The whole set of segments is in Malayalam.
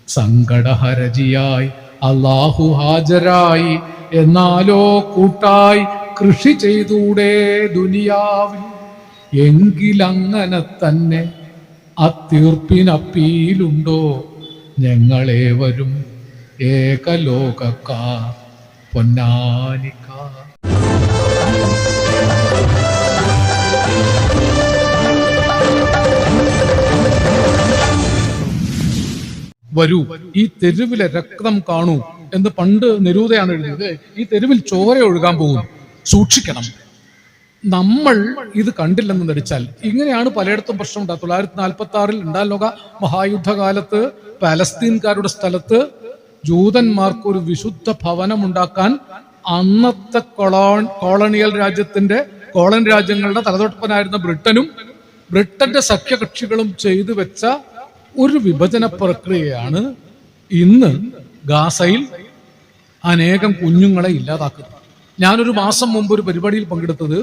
സങ്കടഹരജിയായി അല്ലാഹു ഹാജരായി, എന്നാലോ കൂട്ടായി കൃഷി ചെയ്തൂടെ ദുനിയാവിൽ. എങ്കിലങ്ങനെ തന്നെ അത്തീർപ്പിനപ്പീലുണ്ടോ ഞങ്ങളേവരും ഏകലോകക്കാർ പൊന്നാനിക്കാർ. വരൂ, ഈ തെരുവിലെ രക്തം കാണൂ എന്ന് പണ്ട് നെരൂദയാണ് എഴുതിയത്. ഈ തെരുവിൽ ചോര ഒഴുകാൻ പോകുന്നു, സൂക്ഷിക്കണം. നമ്മൾ ഇത് കണ്ടില്ലെന്ന് നടിച്ചാൽ ഇങ്ങനെയാണ് പലയിടത്തും പ്രശ്നം ഉണ്ടാകും. 1946 രണ്ടാം ലോക മഹായുദ്ധകാലത്ത് പാലസ്തീൻകാരുടെ സ്ഥലത്ത് ജൂതന്മാർക്ക് ഒരു വിശുദ്ധ ഭവനം ഉണ്ടാക്കാൻ അന്നത്തെ കോളനി രാജ്യങ്ങളുടെ തലതൊട്ടപ്പനായിരുന്ന ബ്രിട്ടന്റെ സഖ്യകക്ഷികളും ചെയ്തു വെച്ച ഒരു വിഭജന പ്രക്രിയയാണ് ഇന്ന് ഗാസയിൽ അനേകം കുഞ്ഞുങ്ങളെ ഇല്ലാതാക്കുന്നത്. ഞാനൊരു മാസം മുമ്പ് ഒരു പരിപാടിയിൽ പങ്കെടുത്തത്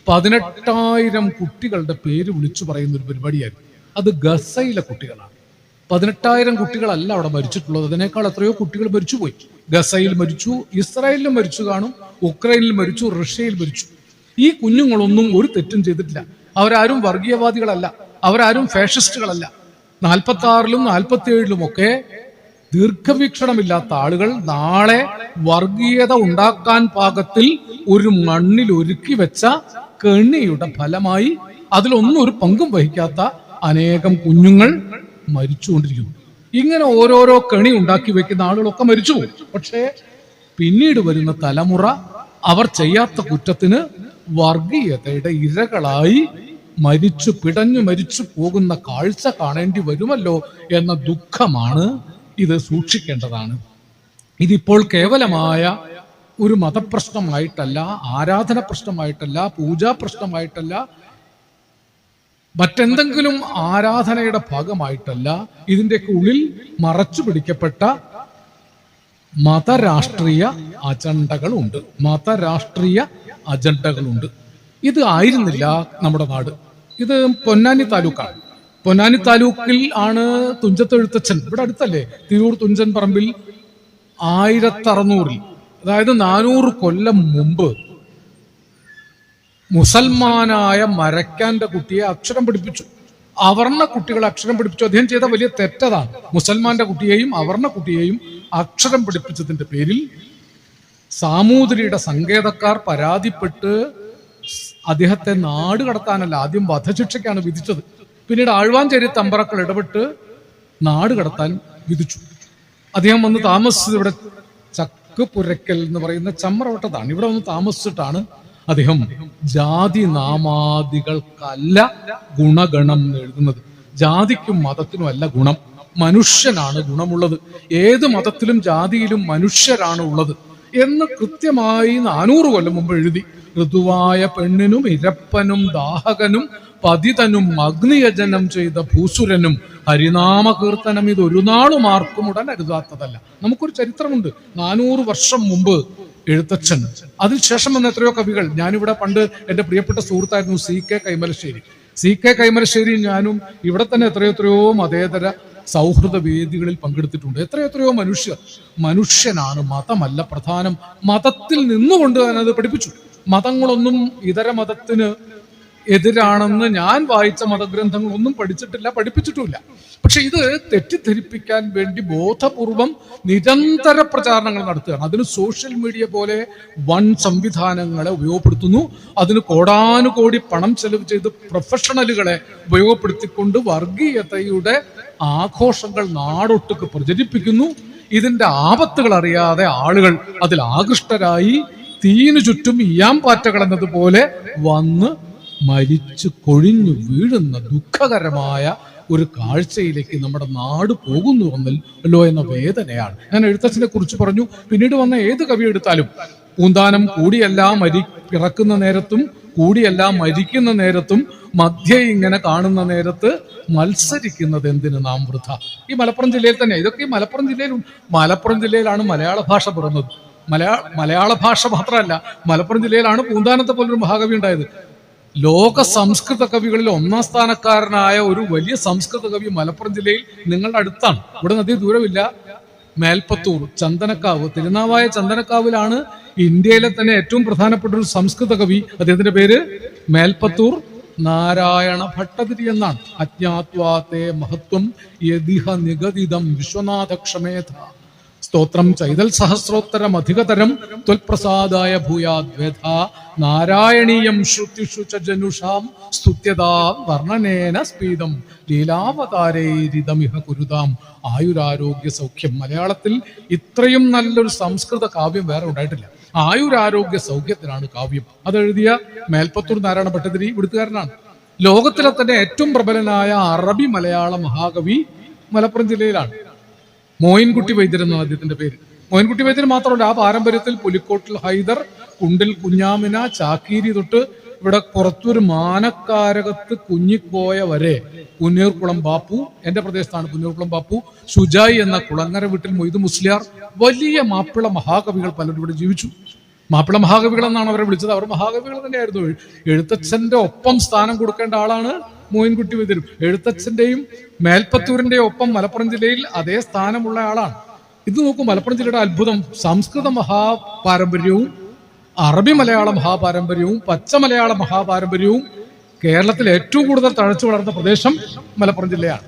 18,000 കുട്ടികളുടെ പേര് വിളിച്ചു പറയുന്ന ഒരു പരിപാടിയായിരുന്നു. അത് ഗസയിലെ കുട്ടികളാണ്. 18,000 കുട്ടികളല്ല അവിടെ മരിച്ചിട്ടുള്ളത്, അതിനേക്കാൾ എത്രയോ കുട്ടികൾ മരിച്ചുപോയി. ഗസയിൽ മരിച്ചു, ഇസ്രായേലിൽ മരിച്ചു കാണും, ഉക്രൈനിൽ മരിച്ചു, റഷ്യയിൽ മരിച്ചു. ഈ കുഞ്ഞുങ്ങളൊന്നും ഒരു തെറ്റും ചെയ്തിട്ടില്ല. അവരാരും വർഗീയവാദികളല്ല, അവരാരും ഫാഷിസ്റ്റുകളല്ല. 46-ലും 47-ലും ഒക്കെ ദീർഘവീക്ഷണമില്ലാത്ത ആളുകൾ നാളെ വർഗീയത ഉണ്ടാക്കാൻ പാകത്തിൽ ഒരു മണ്ണിൽ ഒരുക്കി വെച്ച കെണിയുടെ ഫലമായി അതിലൊന്നും ഒരു പങ്കും വഹിക്കാത്ത അനേകം കുഞ്ഞുങ്ങൾ മരിച്ചുകൊണ്ടിരിക്കുന്നു. ഇങ്ങനെ ഓരോരോ കെണി ഉണ്ടാക്കി വെക്കുന്ന ആളുകളൊക്കെ മരിച്ചുപോകും. പക്ഷേ പിന്നീട് വരുന്ന തലമുറ അവർ ചെയ്യാത്ത കുറ്റത്തിന് വർഗീയതയുടെ ഇരകളായി പിടഞ്ഞു മരിച്ചു പോകുന്ന കാഴ്ച കാണേണ്ടി വരുമല്ലോ എന്ന ദുഃഖമാണ്. ഇത് സൂക്ഷിക്കേണ്ടതാണ്. ഇതിപ്പോൾ കേവലമായ ഒരു മതപ്രശ്നമായിട്ടല്ല, ആരാധന പ്രശ്നമായിട്ടല്ല, പൂജാ പ്രശ്നമായിട്ടല്ല, മറ്റെന്തെങ്കിലും ആരാധനയുടെ ഭാഗമായിട്ടല്ല. ഇതിൻ്റെയൊക്കെ ഉള്ളിൽ മറച്ചു പിടിക്കപ്പെട്ട മതരാഷ്ട്രീയ അജണ്ടകളുണ്ട്. ഇത് ആയിരുന്നില്ല നമ്മുടെ നാട്. ഇത് പൊന്നാനി താലൂക്കാണ്. പൊന്നാനി താലൂക്കിൽ ആണ് തുഞ്ചത്തെഴുത്തച്ഛൻ, ഇവിടെ അടുത്തല്ലേ, തിരൂർ തുഞ്ചൻ പറമ്പിൽ 1600-ൽ, അതായത് 400 കൊല്ലം മുമ്പ് മുസൽമാനായ മരക്കാന്റെ കുട്ടിയെ അക്ഷരം പഠിപ്പിച്ചു. അവർണ കുട്ടികളെ അക്ഷരം പഠിപ്പിച്ചു. അദ്ദേഹം ചെയ്ത വലിയ തെറ്റതാണ്. മുസൽമാന്റെ കുട്ടിയെയും അവർണ കുട്ടിയെയും അക്ഷരം പഠിപ്പിച്ചതിന്റെ പേരിൽ സാമൂതിരിയുടെ സങ്കേതക്കാർ പരാതിപ്പെട്ട് അദ്ദേഹത്തെ നാട് കടത്താനല്ല, ആദ്യം വധശിക്ഷയ്ക്കാണ് വിധിച്ചത്. പിന്നീട് ആഴ്വാഞ്ചേരി തമ്പറക്കൾ ഇടപെട്ട് നാട് കടത്താൻ വിധിച്ചു. അദ്ദേഹം വന്ന് താമസിച്ചത് ഇവിടെ ചക്കുപുരക്കൽ എന്ന് പറയുന്ന ചമ്രവട്ടത്താണ്. ഇവിടെ വന്ന് താമസിച്ചിട്ടാണ് അദ്ദേഹം ജാതി നാമാദികൾക്കല്ല ഗുണഗണം എഴുതുന്നത്. ജാതിക്കും മതത്തിനും അല്ല ഗുണം, മനുഷ്യനാണ് ഗുണമുള്ളത്. ഏത് മതത്തിലും ജാതിയിലും മനുഷ്യരാണ് ഉള്ളത് എന്ന് കൃത്യമായി 400 കൊല്ലം മുമ്പ് എഴുതി. ഋതുവായ പെണ്ണിനും ഇരപ്പനും ദാഹകനും പതിതനും അഗ്നിയജനം ചെയ്ത ഭൂസുരനും ഹരിനാമ കീർത്തനം ഇതൊരു നാളും ആർക്കും ഉടൻ അരുതാത്തതല്ല. നമുക്കൊരു ചരിത്രമുണ്ട്. 400 വർഷം മുമ്പ് എഴുത്തച്ഛൻ, അതിനുശേഷം വന്ന എത്രയോ കവികൾ. ഞാനിവിടെ പണ്ട് എൻ്റെ പ്രിയപ്പെട്ട സുഹൃത്തായിരുന്നു CK കൈമലശ്ശേരി. CK കൈമലശ്ശേരി ഞാനും ഇവിടെ തന്നെ എത്രയോ മതേതര സൗഹൃദ വേദികളിൽ പങ്കെടുത്തിട്ടുണ്ട്. എത്രയോ മനുഷ്യനാണ്, മതമല്ല പ്രധാനം. മതത്തിൽ നിന്നുകൊണ്ട് ഞാനത് പഠിപ്പിച്ചു. മതങ്ങളൊന്നും ഇതര മതത്തിന് എതിരാണെന്ന് ഞാൻ വായിച്ച മതഗ്രന്ഥങ്ങളൊന്നും പഠിച്ചിട്ടില്ല, പഠിപ്പിച്ചിട്ടുമില്ല. പക്ഷെ ഇത് തെറ്റിദ്ധരിപ്പിക്കാൻ വേണ്ടി ബോധപൂർവം നിരന്തര പ്രചാരണങ്ങൾ നടത്തുകയാണ്. അതിന് സോഷ്യൽ മീഡിയ പോലെ വൻ സംവിധാനങ്ങളെ ഉപയോഗപ്പെടുത്തുന്നു. അതിന് കോടാനുകോടി പണം ചെലവ് ചെയ്ത് പ്രൊഫഷണലുകളെ ഉപയോഗപ്പെടുത്തിക്കൊണ്ട് വർഗീയതയുടെ ആഘോഷങ്ങൾ നാടൊട്ടുക്ക് പ്രചരിപ്പിക്കുന്നു. ഇതിന്റെ ആപത്തുകൾ അറിയാതെ ആളുകൾ അതിൽ ആകൃഷ്ടരായി തീനു ചുറ്റും ഈയാംപാറ്റകൾ എന്നതുപോലെ വന്ന് മരിച്ചു കൊഴിഞ്ഞു വീഴുന്ന ദുഃഖകരമായ ഒരു കാഴ്ചയിലേക്ക് നമ്മുടെ നാട് പോകുന്നു എന്നല്ലോ എന്ന വേദനയാണ്. ഞാൻ എഴുത്തച്ഛനെ കുറിച്ച് പറഞ്ഞു. പിന്നീട് വന്ന ഏത് കവി എടുത്താലും പൂന്താനം കൂടിയല്ല പിറക്കുന്ന നേരത്തും കൂടിയല്ല മരിക്കുന്ന നേരത്തും മധ്യേ ഇങ്ങനെ കാണുന്ന നേരത്ത് മത്സരിക്കുന്നത് എന്തിന് നാം വൃഥ. ഈ മലപ്പുറം ജില്ലയിൽ തന്നെ, ഇതൊക്കെ മലപ്പുറം ജില്ലയിലാണ് മലയാള ഭാഷ പിറന്നത്. മലയാള ഭാഷ മാത്രമല്ല, മലപ്പുറം ജില്ലയിലാണ് പൂന്താനത്തെ പോലൊരു മഹാകവി ഉണ്ടായത്. ലോക സംസ്കൃത കവികളിൽ ഒന്നാം സ്ഥാനക്കാരനായ ഒരു വലിയ സംസ്കൃത കവി മലപ്പുറം ജില്ലയിൽ നിങ്ങളുടെ അടുത്താണ്. ഇവിടെ നദി ദൂരമില്ല. മേൽപ്പത്തൂർ ചന്ദനക്കാവ്, തിരുനാവായ ചന്ദനക്കാവിലാണ് ഇന്ത്യയിലെ തന്നെ ഏറ്റവും പ്രധാനപ്പെട്ട ഒരു സംസ്കൃത കവി. അദ്ദേഹത്തിന്റെ പേര് മേൽപ്പത്തൂർ നാരായണ ഭട്ടതിരി എന്നാണ്. അജ്ഞാത്വാത്തെ മഹത്വം യദിഹ നിഗദിതം വിശ്വനാഥ ക്ഷമേധ സ്തോത്രം ചൈതൽ സഹസ്രോത്തരം അധികതരം ത്വൽപ്രസാദായ ഭൂയാദ്വേധ നാരായണീയം ശ്രുതിഷു ച ജനുഷാം സ്തുത്യതാ വർണ്ണനേന സ്പീതം ലീലാവതാരൈരിതമിഹ കുരുതാം ആയുരാരോഗ്യ സൗഖ്യം. മലയാളത്തിൽ ഇത്രയും നല്ലൊരു സംസ്കൃത കാവ്യം വേറെ ഉണ്ടായിട്ടില്ല. ആയുരാരോഗ്യ സൗഖ്യത്തിനാണ് കാവ്യം. അതെഴുതിയ മേൽപ്പത്തൂർ നാരായണ ഭട്ടതിരി ഇവിടുത്തുകാരനാണ്. ലോകത്തിലെ തന്നെ ഏറ്റവും പ്രബലനായ അറബി മലയാള മഹാകവി മലപ്പുറം ജില്ലയിലാണ്. മോയിൻകുട്ടി വൈദ്യർ എന്നാണ് അദ്ദേഹത്തിന്റെ പേര്. മോയിൻകുട്ടി വൈദ്യർ മാത്രമല്ല, ആ പാരമ്പര്യത്തിൽ പുലിക്കോട്ടിൽ ഹൈദർ, കുണ്ടിൽ കുഞ്ഞാമിന, ചാക്കീരി തൊട്ട് ഇവിടെ പുറത്തൊരു മാനക്കാരകത്ത് കുഞ്ഞിക്കോയ വരെ പുന്നൂർകുളം ബാപ്പു, എന്റെ പ്രദേശത്താണ് പുന്നൂർകുളം ബാപ്പു, ഷുജായി എന്ന കുളങ്ങര വീട്ടിൽ മൊയ്തു മുസ്ലിയാർ, വലിയ മാപ്പിള മഹാകവികൾ പലരും ഇവിടെ ജീവിച്ചു. മാപ്പിള മഹാകവികൾ എന്നാണ് അവരെ വിളിച്ചത്. അവർ മഹാകവികൾ തന്നെയായിരുന്നു. എഴുത്തച്ഛന്റെ ഒപ്പം സ്ഥാനം കൊടുക്കേണ്ട ആളാണ് മോയിൻകുട്ടി വൈദ്യർ. എഴുത്തച്ഛന്റെയും മേൽപ്പത്തൂരിന്റെയും ഒപ്പം മലപ്പുറം ജില്ലയിൽ അതേ സ്ഥാനമുള്ള ആളാണ്. ഇത് നോക്കൂ, മലപ്പുറം ജില്ലയുടെ അത്ഭുതം. സംസ്കൃത മഹാപാരമ്പര്യവും അറബി മലയാള മഹാപാരമ്പര്യവും പച്ച മലയാള മഹാപാരമ്പര്യവും കേരളത്തിൽ ഏറ്റവും കൂടുതൽ തഴച്ചു വളർന്ന പ്രദേശം മലപ്പുറം ജില്ലയാണ്.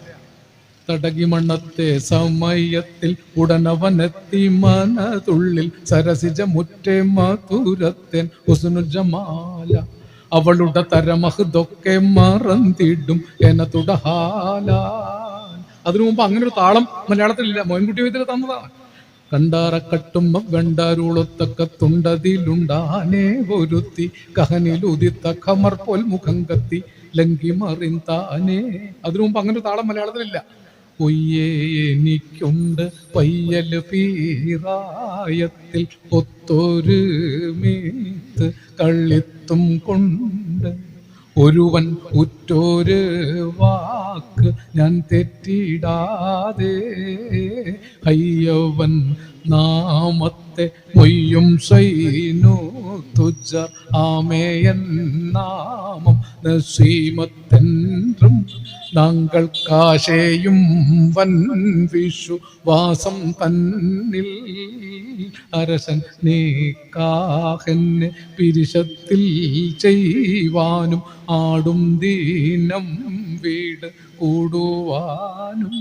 തടകി മണ്ണത്തെ സമയത്തിൽ ഉടനവനെത്തി മനതുള്ളിൽ സരസിജ മുറ്റേ മധുരത്തേൻ ഹുസ്നുജമാല അവളുടെ തരമഹ്തൊക്കെ മറന്നിടും എന തുടഹാലാൻ. അതിനു മുമ്പ് അങ്ങനെ ഒരു താളം മലയാളത്തിലില്ല. മോയിൻകുട്ടി വൈദ്യർ തന്നതാണ്. കണ്ടാറക്കട്ടും വെണ്ടാരുളൊത്തക്ക തുണ്ടതിലുണ്ടാനേ ഒരുത്തി കഹനിലുദിത്ത ഖമർ പോൽ മുഖം കത്തി ലങ്കി മറിന്താനേ. അതിനു മുമ്പ് അങ്ങനെ ഒരു താളം മലയാളത്തിലില്ല. ഒയ്യേ എനിക്കുണ്ട് പയ്യൽ പീറായത്തിൽ ഒത്തൊരു മീത്ത് കള്ളിത്തും കൊണ്ട് ഒരുവൻ ഉറ്റൊരു വാക്ക് ഞാൻ തെറ്റിടാതെ അയ്യവൻ നാമത്തെ മൊയ്യും സൈനു തുജ ആമേയൻ നാമം നസീമത്തെൻറും താങ്കൾക്കാശയും വൻ വിശ്വാസം തന്നിൽ അരസൻ നീക്കാഹെന്നെ പിരിശത്തിൽ ചെയ്യുവാനും ആടും ദീനം വീട് കൂടുവാനും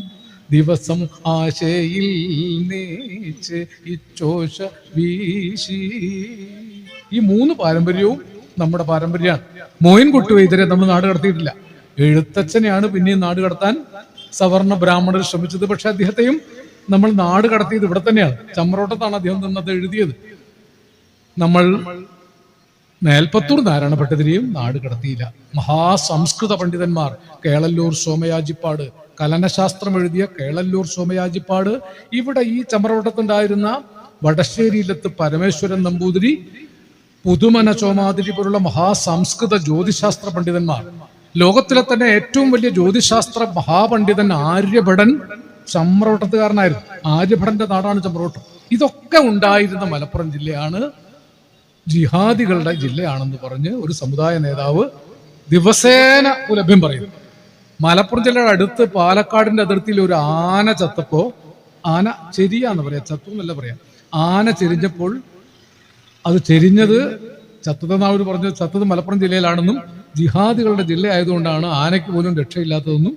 ദിവസം ആശയിൽ നീച്ച് ഇച്ചോശ വീശി. ഈ മൂന്ന് പാരമ്പര്യവും നമ്മുടെ പാരമ്പര്യമാണ്. മോയിൻകുട്ടി വൈദ്യരെ നമ്മൾ നാട് കടത്തിയിട്ടില്ല. എഴുത്തച്ഛനെയാണ് പിന്നെയും നാട് കടത്താൻ സവർണ ബ്രാഹ്മണർ ശ്രമിച്ചത്. പക്ഷെ അദ്ദേഹത്തെയും നമ്മൾ നാട് കടത്തിയത് ഇവിടെ തന്നെയാണ്. ചമ്രോട്ടത്താണ് അദ്ദേഹം നിന്നത് എഴുതിയത്. നമ്മൾ മേൽപ്പത്തൂർ നാരായണ ഭട്ടതിരിയും നാട് കടത്തിയില്ല. മഹാസംസ്കൃത പണ്ഡിതന്മാർ കേളല്ലൂർ സോമയാജിപ്പാട്, കലനശാസ്ത്രം എഴുതിയ കേളല്ലൂർ സോമയാജിപ്പാട്, ഇവിടെ ഈ ചമ്രവട്ടത്തുണ്ടായിരുന്ന വടശ്ശേരിയിലത്ത് പരമേശ്വരൻ നമ്പൂതിരി, പുതുമന ചോമാതിരി പോലുള്ള മഹാസംസ്കൃത ജ്യോതിശാസ്ത്ര പണ്ഡിതന്മാർ, ലോകത്തിലെ തന്നെ ഏറ്റവും വലിയ ജ്യോതിശാസ്ത്ര മഹാപണ്ഡിതൻ ആര്യഭടൻ ചമ്രവട്ടത്തുകാരനായിരുന്നു. ആര്യഭടന്റെ നാടാണ് ചമ്രവട്ടം. ഇതൊക്കെ ഉണ്ടായിരുന്ന മലപ്പുറം ജില്ലയാണ് ജിഹാദികളുടെ ജില്ലയാണെന്ന് പറഞ്ഞ് ഒരു സമുദായ നേതാവ് ദിവസേന ലഭ്യം പറയുന്നു. മലപ്പുറം ജില്ലയുടെ അടുത്ത് പാലക്കാടിന്റെ അതിർത്തിയിൽ ഒരു ആന ചത്തപ്പോ, ആന ചെരിയാന്ന് പറയാ, ചത്തു എന്നല്ല പറയാം, ആന ചെരിഞ്ഞപ്പോൾ അത് ചെരിഞ്ഞത് ചത്തതെന്നാവർ പറഞ്ഞു ചത്തത് മലപ്പുറം ജില്ലയിലാണെന്നും ജിഹാദികളുടെ ജില്ല ആയതുകൊണ്ടാണ് ആനയ്ക്ക് പോലും രക്ഷയില്ലാത്തതെന്നും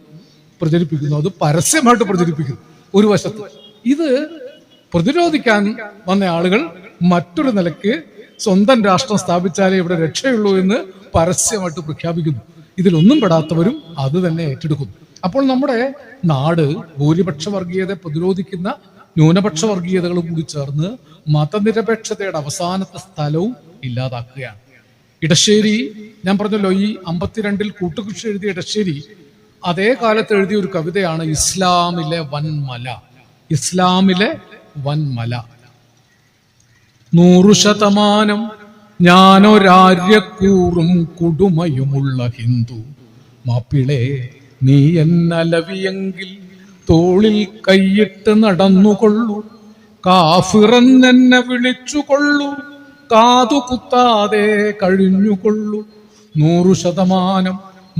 പ്രചരിപ്പിക്കുന്നു. അത് പരസ്യമായിട്ട് പ്രചരിപ്പിക്കുന്നു. ഒരു വശത്ത് ഇത് പ്രതിരോധിക്കാൻ വന്ന ആളുകൾ മറ്റൊരു നിലയ്ക്ക് സ്വന്തം രാഷ്ട്രം സ്ഥാപിച്ചാലേ ഇവിടെ രക്ഷയുള്ളൂ എന്ന് പരസ്യമായിട്ട് പ്രഖ്യാപിക്കുന്നു. ഇതിലൊന്നും പെടാത്തവരും അത് തന്നെ ഏറ്റെടുക്കുന്നു. അപ്പോൾ നമ്മുടെ നാട് ഭൂരിപക്ഷ വർഗീയതയെ പ്രതിരോധിക്കുന്ന ന്യൂനപക്ഷ വർഗീയതകളും കൂടി ചേർന്ന് മതനിരപേക്ഷതയുടെ അവസാനത്തെ സ്ഥലവും ഇല്ലാതാക്കുകയാണ്. ഇടശ്ശേരി, ഞാൻ പറഞ്ഞല്ലോ, ഈ 52 കൂട്ടുകൃഷി എഴുതിയ ഇടശ്ശേരി അതേ കാലത്ത് എഴുതിയ ഒരു കവിതയാണ് ഇസ്ലാമിലെ വൻമല. ഇസ്ലാമിലെ വൻമല. 100% ഞാനൊരാര്യക്കൂറും കുടുമയുമുള്ള ഹിന്ദു മാപ്പിളെ നീ എന്നലവിയെങ്കിൽ തോളിൽ കൈയിട്ട് നടന്നുകൊള്ളു, കാഫിറെന്നെ വിളിച്ചുകൊള്ളു, കാതു കുത്താതെ കഴിഞ്ഞുകൊള്ളു, 100%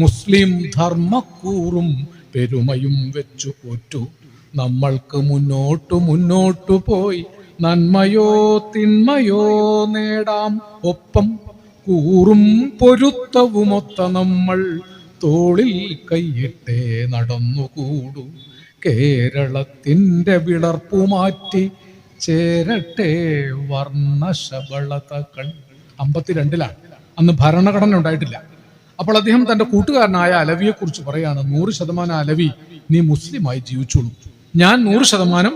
മുസ്ലിം ധർമ്മക്കൂറും പെരുമയും വെച്ചു പോറ്റു. നമ്മൾക്ക് മുന്നോട്ടു പോയി നന്മയോ തിന്മയോ നേടാം. ഒപ്പം കൂറും പൊരുത്തവുമൊത്ത നമ്മൾ തോളിൽ കൈയിട്ടേ നടന്നുകൂടൂ. കേരളത്തിൻ്റെ വിളർപ്പു മാറ്റി ചേരട്ടെ വർണ്ണശബളതകൾ. 52-ലാണ്, അന്ന് ഭരണഘടന ഉണ്ടായിട്ടില്ല. അപ്പോൾ അദ്ദേഹം തന്റെ കൂട്ടുകാരനായ അലവിയെ കുറിച്ച് പറയാണ്, 100% അലവി നീ മുസ്ലിമായി ജീവിച്ചോളൂ, ഞാൻ 100%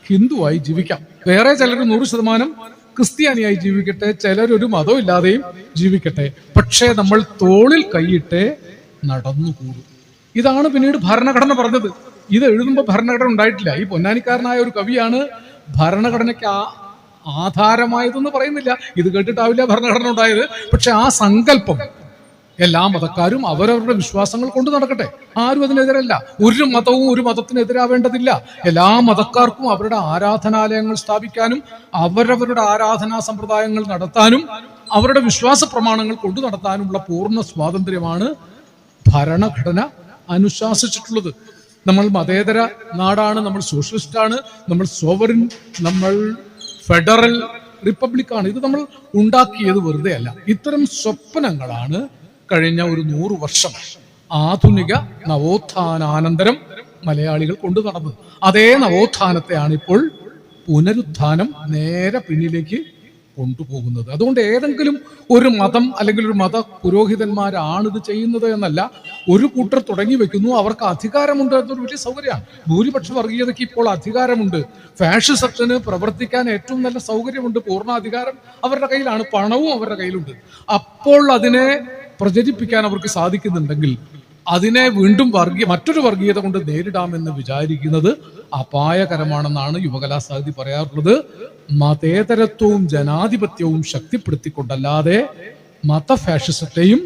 ഹിന്ദുവായി ജീവിക്കാം. വേറെ ചിലർ 100% ക്രിസ്ത്യാനിയായി ജീവിക്കട്ടെ, ചിലരൊരു മതവും ഇല്ലാതെയും ജീവിക്കട്ടെ, പക്ഷേ നമ്മൾ തോളിൽ കൈയിട്ടേ നടന്നുകൂടും. ഇതാണ് പിന്നീട് ഭരണഘടന പറഞ്ഞത്. ഇത് എഴുതുമ്പോൾ ഭരണഘടന ഉണ്ടായിട്ടില്ല. ഈ പൊന്നാനിക്കാരനായ ഒരു കവിയാണ് ഭരണഘടനയ്ക്ക് ആധാരമായതെന്ന് പറയുന്നില്ല. ഇത് കേട്ടിട്ടാവില്ല ഭരണഘടന ഉണ്ടായത്. പക്ഷെ ആ സങ്കല്പം എല്ലാ മതക്കാരും അവരവരുടെ വിശ്വാസങ്ങൾ കൊണ്ട് നടക്കട്ടെ, ആരും അതിനെതിരല്ല. ഒരു മതവും ഒരു മതത്തിനെതിരാവേണ്ടതില്ല. എല്ലാ മതക്കാർക്കും അവരുടെ ആരാധനാലയങ്ങൾ സ്ഥാപിക്കാനും അവരവരുടെ ആരാധനാ സമ്പ്രദായങ്ങൾ നടത്താനും അവരുടെ വിശ്വാസ പ്രമാണങ്ങൾ കൊണ്ടു നടത്താനുമുള്ള പൂർണ്ണ സ്വാതന്ത്ര്യമാണ് ഭരണഘടന അനുശാസിച്ചിട്ടുള്ളത്. നമ്മൾ മതേതര നാടാണ്, നമ്മൾ സോഷ്യലിസ്റ്റാണ്, നമ്മൾ സോവറിൻ, നമ്മൾ ഫെഡറൽ റിപ്പബ്ലിക്കാണ്. ഇത് നമ്മൾ ഉണ്ടാക്കിയത് വെറുതെ അല്ല. ഇത്തരം സ്വപ്നങ്ങളാണ് കഴിഞ്ഞ ഒരു 100 വർഷം ആധുനിക നവോത്ഥാനാനന്തരം മലയാളികൾ കൊണ്ടു നടന്നത്. അതേ നവോത്ഥാനത്തെയാണ് ഇപ്പോൾ പുനരുത്ഥാനം നേരെ പിന്നിലേക്ക് കൊണ്ടുപോകുന്നത്. അതുകൊണ്ട് ഏതെങ്കിലും ഒരു മതം അല്ലെങ്കിൽ ഒരു മത പുരോഹിതന്മാരാണ് ഇത് ചെയ്യുന്നത് എന്നല്ല. ഒരു കൂട്ടർ തുടങ്ങി വെക്കുന്നു, അവർക്ക് അധികാരമുണ്ട് എന്നൊരു വലിയ സൗകര്യമാണ്. ഭൂരിപക്ഷ വർഗീയതയ്ക്ക് ഇപ്പോൾ അധികാരമുണ്ട്. ഫാഷിസത്തിന് പ്രവർത്തിക്കാൻ ഏറ്റവും നല്ല സൗകര്യമുണ്ട്. പൂർണ്ണ അധികാരം അവരുടെ കയ്യിലാണ്, പണവും അവരുടെ കയ്യിലുണ്ട്. അപ്പോൾ അതിനെ പ്രചരിപ്പിക്കാൻ അവർക്ക് സാധിക്കുന്നുണ്ടെങ്കിൽ അതിനെ വീണ്ടും മറ്റൊരു വർഗീയത കൊണ്ട് നേരിടാമെന്ന് വിചാരിക്കുന്നത് അപായകരമാണെന്നാണ് യുവകലാസാഹിതി പറയാറുള്ളത്. മതേതരത്വവും ജനാധിപത്യവും ശക്തിപ്പെടുത്തിക്കൊണ്ടല്ലാതെ മതഫാഷിസത്തെയും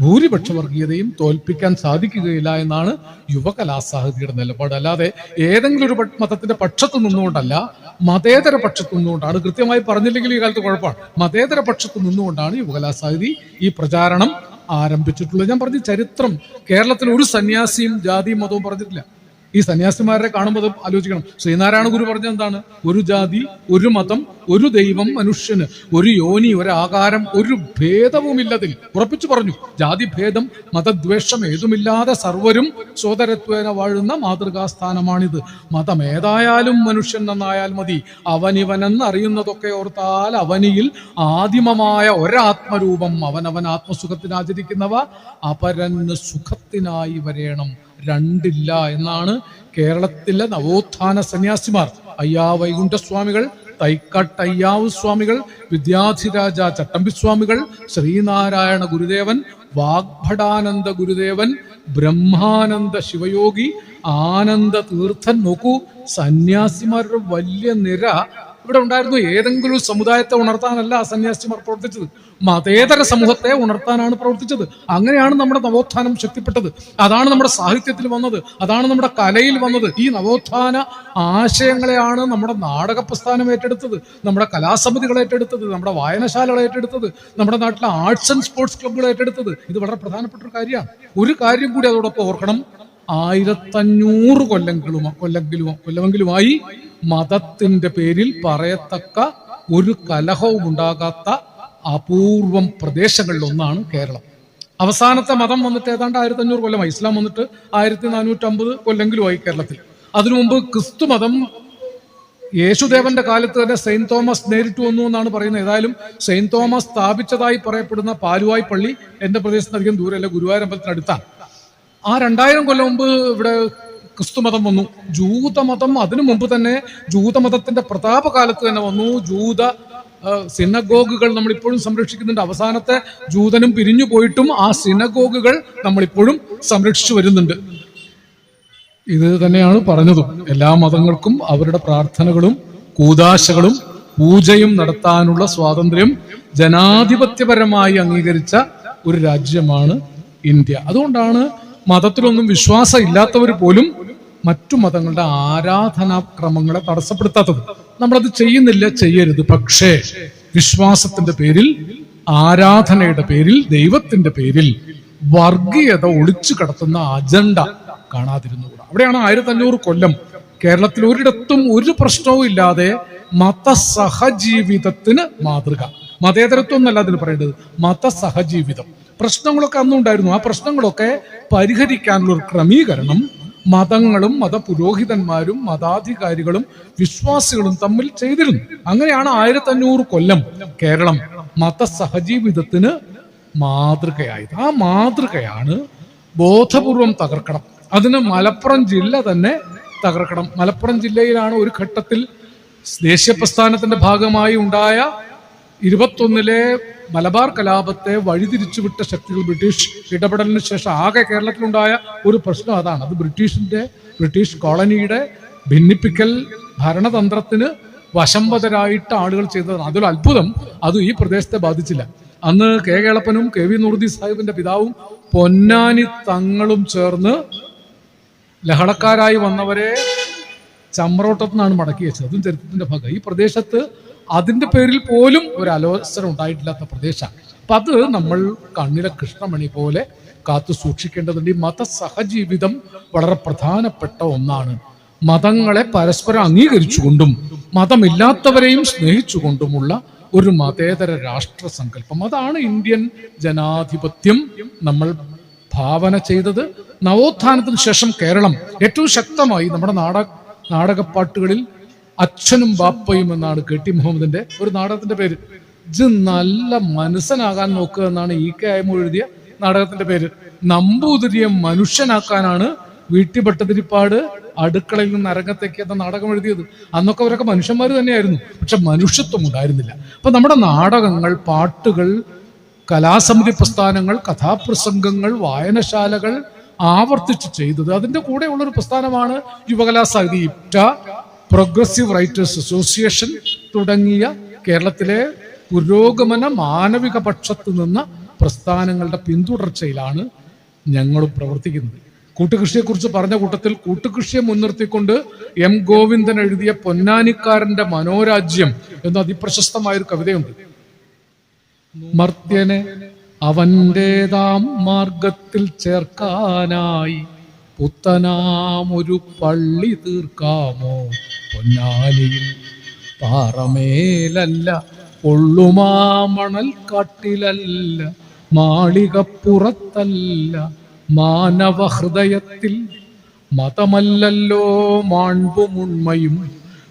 ഭൂരിപക്ഷ വർഗീയതയും തോൽപ്പിക്കാൻ സാധിക്കുകയില്ല എന്നാണ് യുവകലാസാഹിതിയുടെ നിലപാട്. അല്ലാതെ ഏതെങ്കിലും ഒരു മതത്തിന്റെ പക്ഷത്ത് നിന്നുകൊണ്ടല്ല, മതേതര പക്ഷത്ത് നിന്നുകൊണ്ടാണ്. കൃത്യമായി പറഞ്ഞില്ലെങ്കിൽ ഈ കാലത്ത് കുഴപ്പമാണ്. മതേതര പക്ഷത്ത് നിന്നുകൊണ്ടാണ് യുവകലാസാഹിതി ഈ പ്രചാരണം ആരംഭിച്ചിട്ടുള്ളത്. ഞാൻ പറഞ്ഞ ചരിത്രം, കേരളത്തിൽ ഒരു സന്യാസിയും ജാതിയും മതവും പറഞ്ഞിട്ടില്ല. ഈ സന്യാസിമാരെ കാണുമ്പോൾ ആലോചിക്കണം. ശ്രീനാരായണ ഗുരു പറഞ്ഞത് എന്താണ്? ഒരു ജാതി, ഒരു മതം, ഒരു ദൈവം, മനുഷ്യന് ഒരു യോനി, ഒരു ആകാരം, ഒരു ഭേദവുമില്ലതിൽ ഉറപ്പിച്ചു പറഞ്ഞു. ജാതി ഭേദം മതദ്വേഷം ഏതുമില്ലാതെ സർവരും സോദരത്വേന വാഴുന്ന മാതൃകാസ്ഥാനമാണിത്. മതം ഏതായാലും മനുഷ്യൻ നന്നായാൽ മതി, അവനിവനെന്ന് അറിയുന്നതൊക്കെ ഓർത്താൽ അവനിയിൽ ആദിമമായ ഒരാത്മരൂപം, അവനവൻ ആത്മസുഖത്തിന് ആചരിക്കുന്നവ അപരന് സുഖത്തിനായി വരേണം, രണ്ടില്ല എന്നാണ് കേരളത്തിലെ നവോത്ഥാന സന്യാസിമാർ. അയ്യാ വൈകുണ്ഠസ്വാമികൾ, തൈക്കാട്ടയ്യാവ് സ്വാമികൾ, വിദ്യാധിരാജ ചട്ടമ്പിസ്വാമികൾ, ശ്രീനാരായണ ഗുരുദേവൻ, വാഗ്ഭടാനന്ദ ഗുരുദേവൻ, ബ്രഹ്മാനന്ദ ശിവയോഗി, ആനന്ദ തീർത്ഥൻ. നോക്കൂ, സന്യാസിമാരുടെ വലിയ നിര ഇവിടെ ഉണ്ടായിരുന്നു. ഏതെങ്കിലും സമുദായത്തെ ഉണർത്താനല്ല ആ സന്യാസിമാർ പ്രവർത്തിച്ചത്, മതേതര സമൂഹത്തെ ഉണർത്താനാണ് പ്രവർത്തിച്ചത്. അങ്ങനെയാണ് നമ്മുടെ നവോത്ഥാനം ശക്തിപ്പെട്ടത്. അതാണ് നമ്മുടെ സാഹിത്യത്തിൽ വന്നത്, അതാണ് നമ്മുടെ കലയിൽ വന്നത്. ഈ നവോത്ഥാന ആശയങ്ങളെയാണ് നമ്മുടെ നാടക പ്രസ്ഥാനം ഏറ്റെടുത്തത്, നമ്മുടെ കലാസമിതികൾ ഏറ്റെടുത്തത്, നമ്മുടെ വായനശാലകൾ ഏറ്റെടുത്തത്, നമ്മുടെ നാട്ടിലെ ആർട്സ് ആൻഡ് സ്പോർട്സ് ക്ലബ്ബുകൾ ഏറ്റെടുത്തത്. ഇത് വളരെ പ്രധാനപ്പെട്ട ഒരു കാര്യമാണ്. ഒരു കാര്യം കൂടി അതോടൊപ്പം ഓർക്കണം. 1500 കൊല്ലമെങ്കിലുമായി മതത്തിന്റെ പേരിൽ പറയത്തക്ക ഒരു കലഹവും ഉണ്ടാകാത്ത അപൂർവം പ്രദേശങ്ങളിലൊന്നാണ് കേരളം. അവസാനത്തെ മതം വന്നിട്ട് ഏതാണ്ട് 1500 കൊല്ലമായി. ഇസ്ലാം വന്നിട്ട് 1450 കൊല്ലെങ്കിലുമായി കേരളത്തിൽ. അതിനു മുമ്പ് ക്രിസ്തു മതം യേശുദേവന്റെ കാലത്ത് തന്നെ സെയിന്റ് തോമസ് നേരിട്ട് വന്നു എന്നാണ് പറയുന്നത്. ഏതായാലും സെയിന്റ് തോമസ് സ്ഥാപിച്ചതായി പറയപ്പെടുന്ന പാലുവായ് പള്ളി എന്റെ പ്രദേശത്ത് അധികം ദൂരമല്ല, ഗുരുവായൂരമ്പലത്തിനടുത്താണ്. ആ 2000 കൊല്ലം മുമ്പ് ഇവിടെ ക്രിസ്തുമതം വന്നു. ജൂതമതം അതിനു മുമ്പ് തന്നെ ജൂതമതത്തിന്റെ പ്രതാപകാലത്ത് തന്നെ വന്നു. ജൂത സിനഗോഗുകൾ നമ്മളിപ്പോഴും സംരക്ഷിക്കുന്നുണ്ട്. അവസാനത്തെ ജൂതനും പിരിഞ്ഞു പോയിട്ടും ആ സിനഗോഗുകൾ നമ്മളിപ്പോഴും സംരക്ഷിച്ചു വരുന്നുണ്ട്. ഇത് തന്നെയാണ് പറഞ്ഞതും. എല്ലാ മതങ്ങൾക്കും അവരുടെ പ്രാർത്ഥനകളും കൂദാശകളും പൂജയും നടത്താനുള്ള സ്വാതന്ത്ര്യം ജനാധിപത്യപരമായി അംഗീകരിച്ച ഒരു രാജ്യമാണ് ഇന്ത്യ. അതുകൊണ്ടാണ് മതത്തിലൊന്നും വിശ്വാസം ഇല്ലാത്തവർ പോലും മറ്റു മതങ്ങളുടെ ആരാധനാക്രമങ്ങളെ തടസ്സപ്പെടുത്താത്തത്. നമ്മളത് ചെയ്യുന്നില്ല, ചെയ്യരുത്. പക്ഷേ വിശ്വാസത്തിന്റെ പേരിൽ ആരാധനയുടെ പേരിൽ, ദൈവത്തിന്റെ പേരിൽ വർഗീയത ഒളിച്ചു കടത്തുന്ന അജണ്ട കാണാതിരുന്നുകൂടാ. അവിടെയാണ് 1500 കൊല്ലം കേരളത്തിൽ ഒരിടത്തും ഒരു പ്രശ്നവും ഇല്ലാതെ മതസഹജീവിതത്തിന് മാതൃക. മതേതരത്വം എന്നല്ല അതിന് പറയേണ്ടത്, മതസഹജീവിതം. പ്രശ്നങ്ങളൊക്കെ അന്നും ഉണ്ടായിരുന്നു. ആ പ്രശ്നങ്ങളൊക്കെ പരിഹരിക്കാനുള്ള ഒരു ക്രമീകരണം മതങ്ങളും മതപുരോഹിതന്മാരും മതാധികാരികളും വിശ്വാസികളും തമ്മിൽ ചെയ്തിരുന്നു. അങ്ങനെയാണ് 1500 കൊല്ലം കേരളം മതസഹജീവിതത്തിന് മാതൃകയായത്. ആ മാതൃകയാണ് ബോധപൂർവം തകർക്കണം. അതിന് മലപ്പുറം ജില്ല തന്നെ തകർക്കണം. മലപ്പുറം ജില്ലയിലാണ് ഒരു ഘട്ടത്തിൽ ദേശീയ പ്രസ്ഥാനത്തിന്റെ ഭാഗമായി ഉണ്ടായ 21 മലബാർ കലാപത്തെ വഴിതിരിച്ചുവിട്ട ശക്തികൾ ബ്രിട്ടീഷ് ഇടപെടലിന് ശേഷം ആകെ കേരളത്തിലുണ്ടായ ഒരു പ്രശ്നം അതാണ്. അത് ബ്രിട്ടീഷ് കോളനിയുടെ ഭിന്നിപ്പിക്കൽ ഭരണതന്ത്രത്തിന് വശംവദരായിട്ട് ആളുകൾ ചെയ്തതാണ്. അതൊരു അത്ഭുതം. അത് ഈ പ്രദേശത്തെ ബാധിച്ചില്ല. അന്ന് കെ കേളപ്പനും കെ വി നൂറുദ്ദീൻ സാഹിബിന്റെ പിതാവും പൊന്നാനി തങ്ങളും ചേർന്ന് ലഹളക്കാരായി വന്നവരെ ചമ്രോട്ടത്തിനാണ് മടക്കി വെച്ചത്. അതും ചരിത്രത്തിന്റെ ഭാഗം. ഈ പ്രദേശത്ത് അതിന്റെ പേരിൽ പോലും ഒരു അലോസരം ഉണ്ടായിട്ടില്ലാത്ത പ്രദേശമാണ്. അപ്പൊ അത് നമ്മൾ കണ്ണിലെ കൃഷ്ണമണി പോലെ കാത്തു സൂക്ഷിക്കേണ്ടതുണ്ട്. ഈ മതസഹജീവിതം വളരെ പ്രധാനപ്പെട്ട ഒന്നാണ്. മതങ്ങളെ പരസ്പരം അംഗീകരിച്ചുകൊണ്ടും മതമില്ലാത്തവരെയും സ്നേഹിച്ചുകൊണ്ടുമുള്ള ഒരു മതേതര രാഷ്ട്ര സങ്കല്പം. അതാണ് ഇന്ത്യൻ ജനാധിപത്യം നമ്മൾ ഭാവന ചെയ്തത്. നവോത്ഥാനത്തിന് ശേഷം കേരളം ഏറ്റവും ശക്തമായി നമ്മുടെ നാടകപ്പാട്ടുകളിൽ അച്ഛനും ബാപ്പയും എന്നാണ് കെ.ടി. മുഹമ്മദിന്റെ ഒരു നാടകത്തിന്റെ പേര്. ഇത് നല്ല മനസ്സനാകാൻ നോക്കുക എന്നാണ് E.K. അയ്മൂർ എഴുതിയ നാടകത്തിന്റെ പേര്. നമ്പൂതിരിയെ മനുഷ്യനാക്കാനാണ് വീട്ടി ഭട്ടതിരിപ്പാട് അടുക്കളയിൽ നിന്ന് അരങ്ങത്തേക്ക് എന്ന നാടകം എഴുതിയത്. അന്നൊക്കെ അവരൊക്കെ മനുഷ്യന്മാർ തന്നെയായിരുന്നു, പക്ഷെ മനുഷ്യത്വം ഉണ്ടായിരുന്നില്ല. അപ്പൊ നമ്മുടെ നാടകങ്ങൾ, പാട്ടുകൾ, കലാസമിതി പ്രസ്ഥാനങ്ങൾ, കഥാപ്രസംഗങ്ങൾ, വായനശാലകൾ ആവർത്തിച്ച് ചെയ്തത് അതിന്റെ കൂടെയുള്ളൊരു പ്രസ്ഥാനമാണ് Yuvakalasahithi. IPTA, progressive writers association തുടങ്ങിയ കേരളത്തിലെ പുരോഗമന മാനവിക പക്ഷത്ത് നിന്ന പ്രസ്ഥാനങ്ങളുടെ പിന്തുടർച്ചയിലാണ് ഞങ്ങളും പ്രവർത്തിക്കുന്നത്. കൂട്ടുകൃഷിയെക്കുറിച്ച് പറഞ്ഞ കൂട്ടത്തിൽ കൂട്ടുകൃഷിയെ മുൻനിർത്തിക്കൊണ്ട് M. ഗോവിന്ദൻ എഴുതിയ പൊന്നാനിക്കാരന്റെ മനോരാജ്യം എന്ന അതിപ്രശസ്തമായൊരു കവിതയുണ്ട്. മർത്യനെ അവൻ്റെതാം മാർഗത്തിൽ ചേർക്കാനായി പുത്തനാമൊരു പള്ളി തീർക്കാമോ പൊന്നാനിയിൽ? പാറമേലല്ല, പൊള്ളുമാ മണൽ കാട്ടിലല്ല, മാളികപ്പുറത്തല്ല, മാനവഹൃദയത്തിൽ. മതമല്ലല്ലോ മാൺപുമുണ്മയും,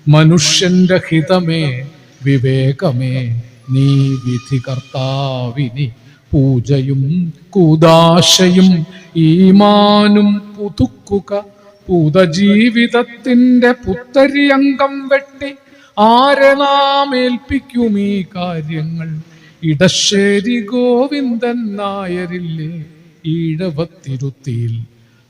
മനുഷ്യന്റെ ഹിതമേ വിവേകമേ, നീ വിധികർത്താവിനി പൂജയും കൂദാശയും ഈമാനും പുതുക്കുക. പൂതജീവിതത്തിന്റെ പുത്തരിയംഗം വെട്ടി ആരെ നാം ഏൽപ്പിക്കും ഈ കാര്യങ്ങൾ? ഇടശ്ശേരി ഗോവിന്ദൻ നായരില്ലേ ഈഴവത്തിരുത്തിയിൽ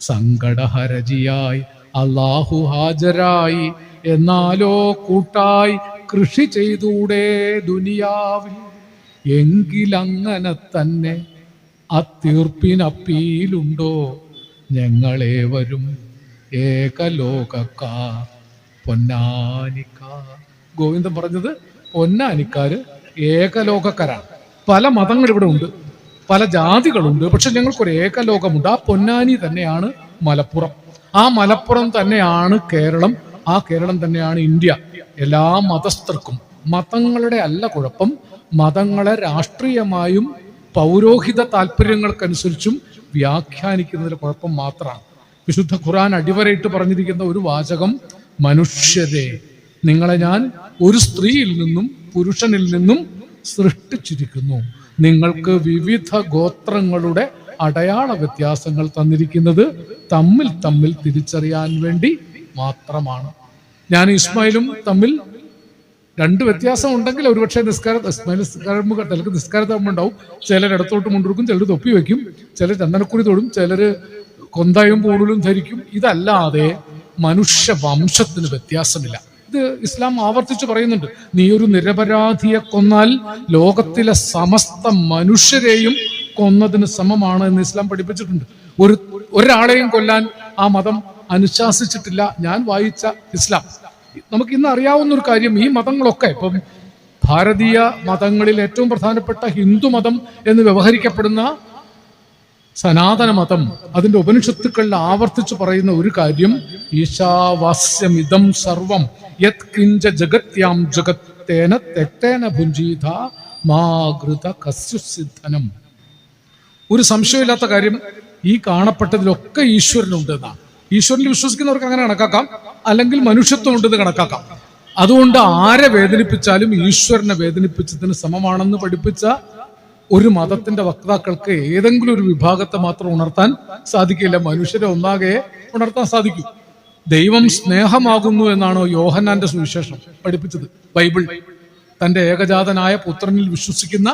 സങ്കടഹരജിയായി അല്ലാഹു ഹാജരായി. എന്നാലോ കൂട്ടായി കൃഷി ചെയ്തൂടെ ദുനിയാവിൽ? എങ്കിലങ്ങനെ തന്നെ അത്തീർപ്പിനപ്പീലുണ്ടോ? ഞങ്ങളേവരും ഏകലോകക്കാർ പൊന്നാനിക്കാർ. ഗോവിന്ദൻ പറഞ്ഞത് പൊന്നാനിക്കാര് ഏകലോകക്കാരാണ്. പല മതങ്ങൾ ഇവിടെ ഉണ്ട്, പല ജാതികളുണ്ട്, പക്ഷെ ഞങ്ങൾക്കൊരു ഏകലോകമുണ്ട്. ആ പൊന്നാനി തന്നെയാണ് മലപ്പുറം. ആ മലപ്പുറം തന്നെയാണ് കേരളം. ആ കേരളം തന്നെയാണ് ഇന്ത്യ. എല്ലാ മതസ്ഥർക്കും മതങ്ങളുടെ അല്ല കുഴപ്പം, മതങ്ങളെ രാഷ്ട്രീയമായും പൗരോഹിത താല്പര്യങ്ങൾക്കനുസരിച്ചും വ്യാഖ്യാനിക്കുന്നതിൽ കുഴപ്പം മാത്രമാണ്. വിശുദ്ധ ഖുർആൻ അടിവരയിട്ട് പറഞ്ഞിരിക്കുന്ന ഒരു വാചകം, മനുഷ്യരെ നിങ്ങളെ ഞാൻ ഒരു സ്ത്രീയിൽ നിന്നും പുരുഷനിൽ നിന്നും സൃഷ്ടിച്ചിരിക്കുന്നു. നിങ്ങൾക്ക് വിവിധ ഗോത്രങ്ങളുടെ അടയാള വ്യത്യാസങ്ങൾ തന്നിരിക്കുന്നത് തമ്മിൽ തമ്മിൽ തിരിച്ചറിയാൻ വേണ്ടി മാത്രമാണ്. ഞാൻ ഇസ്മായിലും തമ്മിൽ 2 വ്യത്യാസം ഉണ്ടെങ്കിൽ ഒരുപക്ഷെ നിസ്കാരത്താകുമ്പോൾ ഉണ്ടാവും. ചിലർ ഇടത്തോട്ട് മുണ്ടിരിക്കും, ചിലർ തൊപ്പി വയ്ക്കും, ചിലർ ചന്ദനക്കുറി തൊടും, ചിലർ കൊന്തയും പൂണൂലും ധരിക്കും. ഇതല്ലാതെ മനുഷ്യ വംശത്തിന് വ്യത്യാസമില്ല. ഇത് ഇസ്ലാം ആവർത്തിച്ച് പറയുന്നുണ്ട്. നീ ഒരു നിരപരാധിയെ കൊന്നാൽ ലോകത്തിലെ സമസ്ത മനുഷ്യരെയും കൊന്നതിന് സമമാണ് എന്ന് ഇസ്ലാം പഠിപ്പിച്ചിട്ടുണ്ട്. ഒരാളെയും കൊല്ലാൻ ആ മതം അനുശാസിച്ചിട്ടില്ല. ഞാൻ വായിച്ച ഇസ്ലാം. നമുക്ക് ഇന്ന് അറിയാവുന്ന ഒരു കാര്യം, ഈ മതങ്ങളൊക്കെ ഇപ്പം ഭാരതീയ മതങ്ങളിൽ ഏറ്റവും പ്രധാനപ്പെട്ട ഹിന്ദു മതം എന്ന് വ്യവഹരിക്കപ്പെടുന്ന സനാതന മതം അതിന്റെ ഉപനിഷത്തുക്കളിൽ ആവർത്തിച്ചു പറയുന്ന ഒരു കാര്യം, ഈശാവാസ്യമിതം സർവം യത് കിഞ്ച ജഗത്യാം ജഗത്തേന തെറ്റേന ഭുഞ്ജീത മാകൃത കസ്യുസിദ്ധനം. ഒരു സംശയമില്ലാത്ത കാര്യം, ഈ കാണപ്പെട്ടതിലൊക്കെ ഈശ്വരനുണ്ട് എന്നാണ്. ഈശ്വരനിൽ വിശ്വസിക്കുന്നവർക്ക് അങ്ങനെ കണക്കാക്കാം, അല്ലെങ്കിൽ മനുഷ്യത്വം ഉണ്ടെന്ന് കണക്കാക്കാം. അതുകൊണ്ട് ആരെ വേദനിപ്പിച്ചാലും ഈശ്വരനെ വേദനിപ്പിച്ചതിന് സമമാണെന്ന് പഠിപ്പിച്ച ഒരു മതത്തിന്റെ വക്താക്കൾക്ക് ഏതെങ്കിലും ഒരു വിഭാഗത്തെ മാത്രം ഉണർത്താൻ സാധിക്കില്ല, മനുഷ്യരെ ഒന്നാകെ ഉണർത്താൻ സാധിക്കും. ദൈവം സ്നേഹമാകുന്നു എന്നാണ് യോഹന്നാന്റെ സുവിശേഷം പഠിപ്പിച്ചത്. ബൈബിൾ തന്റെ ഏകജാതനായ പുത്രനിൽ വിശ്വസിക്കുന്ന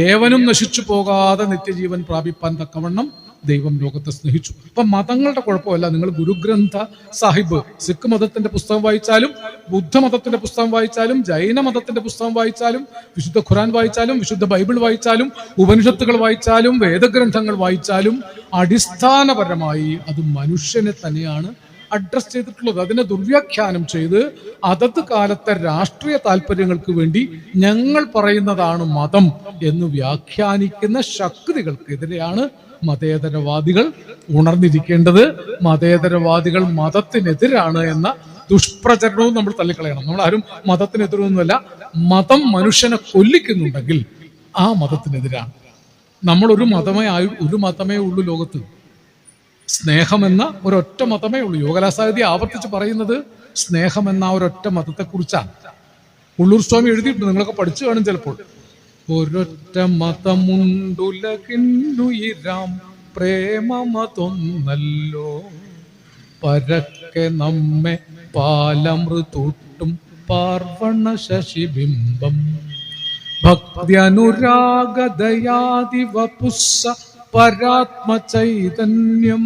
ഏവനും നശിച്ചു പോകാതെ നിത്യജീവൻ പ്രാപിപ്പാൻ തക്കവണ്ണം ദൈവം ലോകത്തെ സ്നേഹിച്ചു. അപ്പൊ മതങ്ങളുടെ കുഴപ്പമല്ല. നിങ്ങൾ ഗുരുഗ്രന്ഥ സാഹിബ് സിഖ് മതത്തിന്റെ പുസ്തകം വായിച്ചാലും, ബുദ്ധമതത്തിന്റെ പുസ്തകം വായിച്ചാലും, ജൈന മതത്തിന്റെ പുസ്തകം വായിച്ചാലും, വിശുദ്ധ ഖുറാൻ വായിച്ചാലും, വിശുദ്ധ ബൈബിൾ വായിച്ചാലും, ഉപനിഷത്തുകൾ വായിച്ചാലും, വേദഗ്രന്ഥങ്ങൾ വായിച്ചാലും അടിസ്ഥാനപരമായി അത് മനുഷ്യനെ തന്നെയാണ് അഡ്രസ് ചെയ്തിട്ടുള്ളത്. അതിനെ ദുർവ്യാഖ്യാനം ചെയ്ത് അതത് കാലത്തെ രാഷ്ട്രീയ താല്പര്യങ്ങൾക്ക് വേണ്ടി ഞങ്ങൾ പറയുന്നതാണ് മതം എന്ന് വ്യാഖ്യാനിക്കുന്ന ശക്തികൾക്കെതിരെയാണ് മതേതരവാദികൾ ഉണർന്നിരിക്കേണ്ടത്. മതേതരവാദികൾ മതത്തിനെതിരാണ് എന്ന ദുഷ്പ്രചരണവും നമ്മൾ തള്ളിക്കളയണം. നമ്മൾ ആരും മതത്തിനെതിരൊന്നുമല്ല. മതം മനുഷ്യനെ കൊല്ലിക്കുന്നുണ്ടെങ്കിൽ ആ മതത്തിനെതിരാണ്. നമ്മൾ ഒരു മതമേ ഉള്ളൂ ലോകത്ത്. സ്നേഹമെന്ന ഒരൊറ്റ മതമേ ഉള്ളൂ. യോഗലാസാഹിതി ആവർത്തിച്ച് പറയുന്നത് സ്നേഹമെന്ന ഒരൊറ്റ മതത്തെക്കുറിച്ചാണ്. ഉള്ളൂർ സ്വാമി എഴുതിയിട്ടുണ്ട്, നിങ്ങളൊക്കെ പഠിച്ചു കാണും ചിലപ്പോൾ. ഒരൊറ്റ മതമുണ്ടുലകിന്നുയിരാം പ്രേമമതൊന്നല്ലോ, പരക്കെ നമ്മെ പാലമൃതൂട്ടും പാർവണ ശശിബിംബം, ഭക്തിയനുരാഗദയാദിവപുസ്സ പരാത്മചൈതന്യം,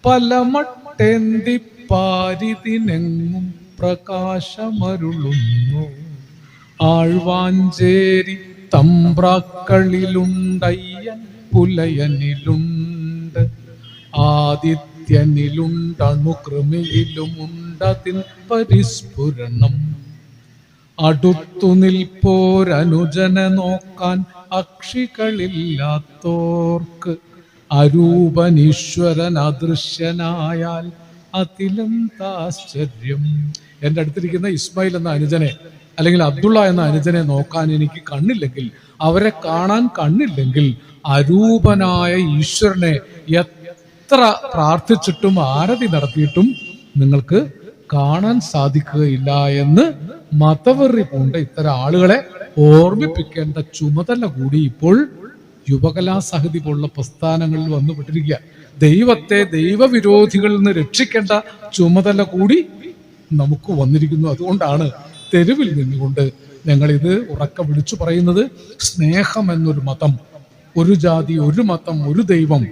പലമട്ടേന്തി പാരിതിനെങ്ങും പ്രകാശമരുളുന്നു, ആഴ്വാഞ്ചേരി തമ്പ്രാക്കളിലുണ്ടയ്യൻ പുലയനിലുണ്ട്, ആദിത്യനിലുണ്ടണുകൃമിയിലുമുണ്ടതിൻ പരിസ്ഫുരണം, അടുത്തു നിൽപ്പോരനുജനെ നോക്കാൻ അക്ഷികളില്ലാത്തോർക്ക്, അരൂപനീശ്വരൻ അദൃശ്യനായാൽ അതിലെന്താശ്ചര്യം. എൻ്റെ അടുത്തിരിക്കുന്ന ഇസ്മായിൽ എന്ന അനുജനെ അല്ലെങ്കിൽ അബ്ദുള്ള എന്ന അനുജനെ നോക്കാൻ എനിക്ക് കണ്ണില്ലെങ്കിൽ, അവരെ കാണാൻ കണ്ണില്ലെങ്കിൽ, അരൂപനായ ഈശ്വരനെ എത്ര പ്രാർത്ഥിച്ചിട്ടും ആരതി നടത്തിയിട്ടും നിങ്ങൾക്ക് കാണാൻ സാധിക്കുകയില്ല എന്ന് മതവെറി പൂണ്ട ഇത്തരം ആളുകളെ ഓർമ്മിപ്പിക്കേണ്ട ചുമതല കൂടി ഇപ്പോൾ യുവകലാസമിതി പോലുള്ള പ്രസ്ഥാനങ്ങളിൽ വന്നുപെട്ടിരിക്കുക. ദൈവത്തെ ദൈവവിരോധികളിൽ നിന്ന് രക്ഷിക്കേണ്ട ചുമതല കൂടി നമുക്ക് വന്നിരിക്കുന്നു. അതുകൊണ്ടാണ് തെരുവിൽ നിന്നുകൊണ്ട് ഞങ്ങൾ ഇത് ഉറക്കെ വിളിച്ചു പറയുന്നത്. സ്നേഹം എന്നൊരു മതം, ഒരു ജാതി, ഒരു മതം, ഒരു ദൈവം.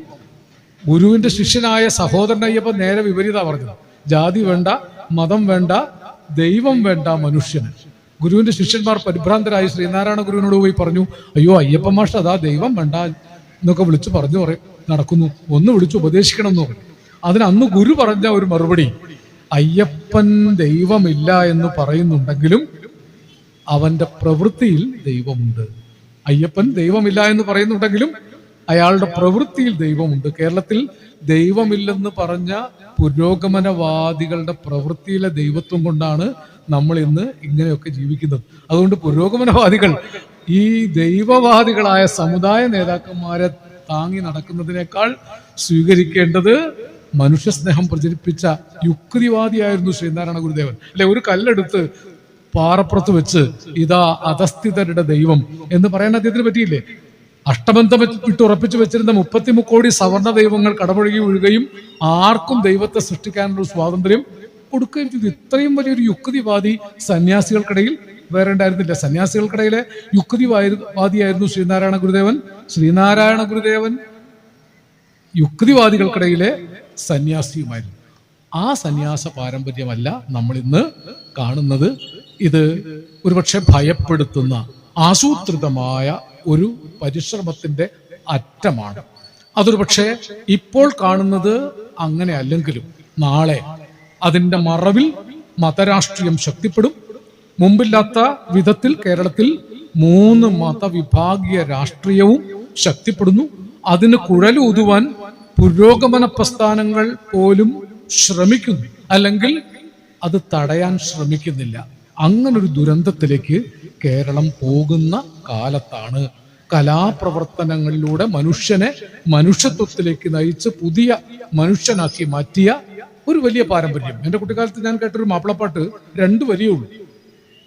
ഗുരുവിന്റെ ശിഷ്യനായ സഹോദരൻ അയ്യപ്പൻ നേരെ വിപരീത പറഞ്ഞത്. ജാതി വേണ്ട, മതം വേണ്ട, ദൈവം വേണ്ട മനുഷ്യന്. ഗുരുവിന്റെ ശിഷ്യന്മാർ പരിഭ്രാന്തരായി ശ്രീനാരായണ ഗുരുവിനോട് പോയി പറഞ്ഞു, അയ്യോ അയ്യപ്പൻ മാഷ് അതാ ദൈവം വേണ്ട എന്നൊക്കെ വിളിച്ചു പറഞ്ഞു നടക്കുന്നു, ഒന്ന് വിളിച്ച് ഉപദേശിക്കണം എന്ന് പറഞ്ഞു. അതിന് അന്ന് ഗുരു പറഞ്ഞ ഒരു മറുപടി, അയ്യപ്പൻ ദൈവമില്ല എന്ന് പറയുന്നുണ്ടെങ്കിലും അവന്റെ പ്രവൃത്തിയിൽ ദൈവമുണ്ട്. അയ്യപ്പൻ ദൈവമില്ല എന്ന് പറയുന്നുണ്ടെങ്കിലും അയാളുടെ പ്രവൃത്തിയിൽ ദൈവമുണ്ട്. കേരളത്തിൽ ദൈവമില്ലെന്ന് പറഞ്ഞ പുരോഗമനവാദികളുടെ പ്രവൃത്തിയിലെ ദൈവത്വം കൊണ്ടാണ് നമ്മൾ ഇന്ന് ഇങ്ങനെയൊക്കെ ജീവിക്കുന്നത്. അതുകൊണ്ട് പുരോഗമനവാദികൾ ഈ ദൈവവാദികളായ സമുദായ നേതാക്കന്മാരെ താങ്ങി നടക്കുന്നതിനേക്കാൾ സ്വീകരിക്കേണ്ടത് മനുഷ്യസ്നേഹം പ്രചരിപ്പിച്ച യുക്തിവാദിയായിരുന്നു ശ്രീനാരായണ ഗുരുദേവൻ. അല്ലെ, ഒരു കല്ലെടുത്ത് പാറപ്പുറത്ത് വെച്ച് ഇതാ അധസ്ഥിതരുടെ ദൈവം എന്ന് പറയാൻ അദ്ദേഹത്തിന് പറ്റിയില്ലേ? അഷ്ടബന്ധം ഉറപ്പിച്ചു വെച്ചിരുന്ന 33 കോടി സവർണ ദൈവങ്ങൾ കടമൊഴുകി വീഴുകയും ആർക്കും ദൈവത്തെ സൃഷ്ടിക്കാനുള്ള സ്വാതന്ത്ര്യം കൊടുക്കുകയും ചെയ്തു. ഇത്രയും വലിയൊരു യുക്തിവാദി സന്യാസികൾക്കിടയിൽ വേറെ ഉണ്ടായിരുന്നില്ല. സന്യാസികൾക്കിടയിലെ യുക്തിവാദിയായിരുന്നു ശ്രീനാരായണ ഗുരുദേവൻ. ശ്രീനാരായണ ഗുരുദേവൻ യുക്തിവാദികൾക്കിടയിലെ സന്യാസിയുമായിരുന്നു. ആ സന്യാസ പാരമ്പര്യമല്ല നമ്മൾ ഇന്ന് കാണുന്നത്. ഇത് ഒരുപക്ഷെ ഭയപ്പെടുത്തുന്ന ആസൂത്രിതമായ ഒരു പരിശ്രമത്തിന്റെ അറ്റമാണ്. അതൊരു പക്ഷേ ഇപ്പോൾ കാണുന്നത് അങ്ങനെ അല്ലെങ്കിലും നാളെ അതിൻ്റെ മറവിൽ മതരാഷ്ട്രീയം ശക്തിപ്പെടും. മുമ്പില്ലാത്ത വിധത്തിൽ കേരളത്തിൽ 3 മതവിഭാഗീയ രാഷ്ട്രീയവും ശക്തിപ്പെടുന്നു. അതിന് കുഴലൂതുവാൻ പുരോഗമന പ്രസ്ഥാനങ്ങൾ പോലും ശ്രമിക്കുന്നു, അല്ലെങ്കിൽ അത് തടയാൻ ശ്രമിക്കുന്നില്ല. അങ്ങനൊരു ദുരന്തത്തിലേക്ക് കേരളം പോകുന്ന കാലത്താണ് കലാപ്രവർത്തനങ്ങളിലൂടെ മനുഷ്യനെ മനുഷ്യത്വത്തിലേക്ക് നയിച്ച് പുതിയ മനുഷ്യനാക്കി മാറ്റിയ ഒരു വലിയ പാരമ്പര്യം. എൻ്റെ കുട്ടിക്കാലത്ത് ഞാൻ കേട്ടൊരു മാപ്പിളപ്പാട്ട് 2 വരിയേ ഉള്ളൂ.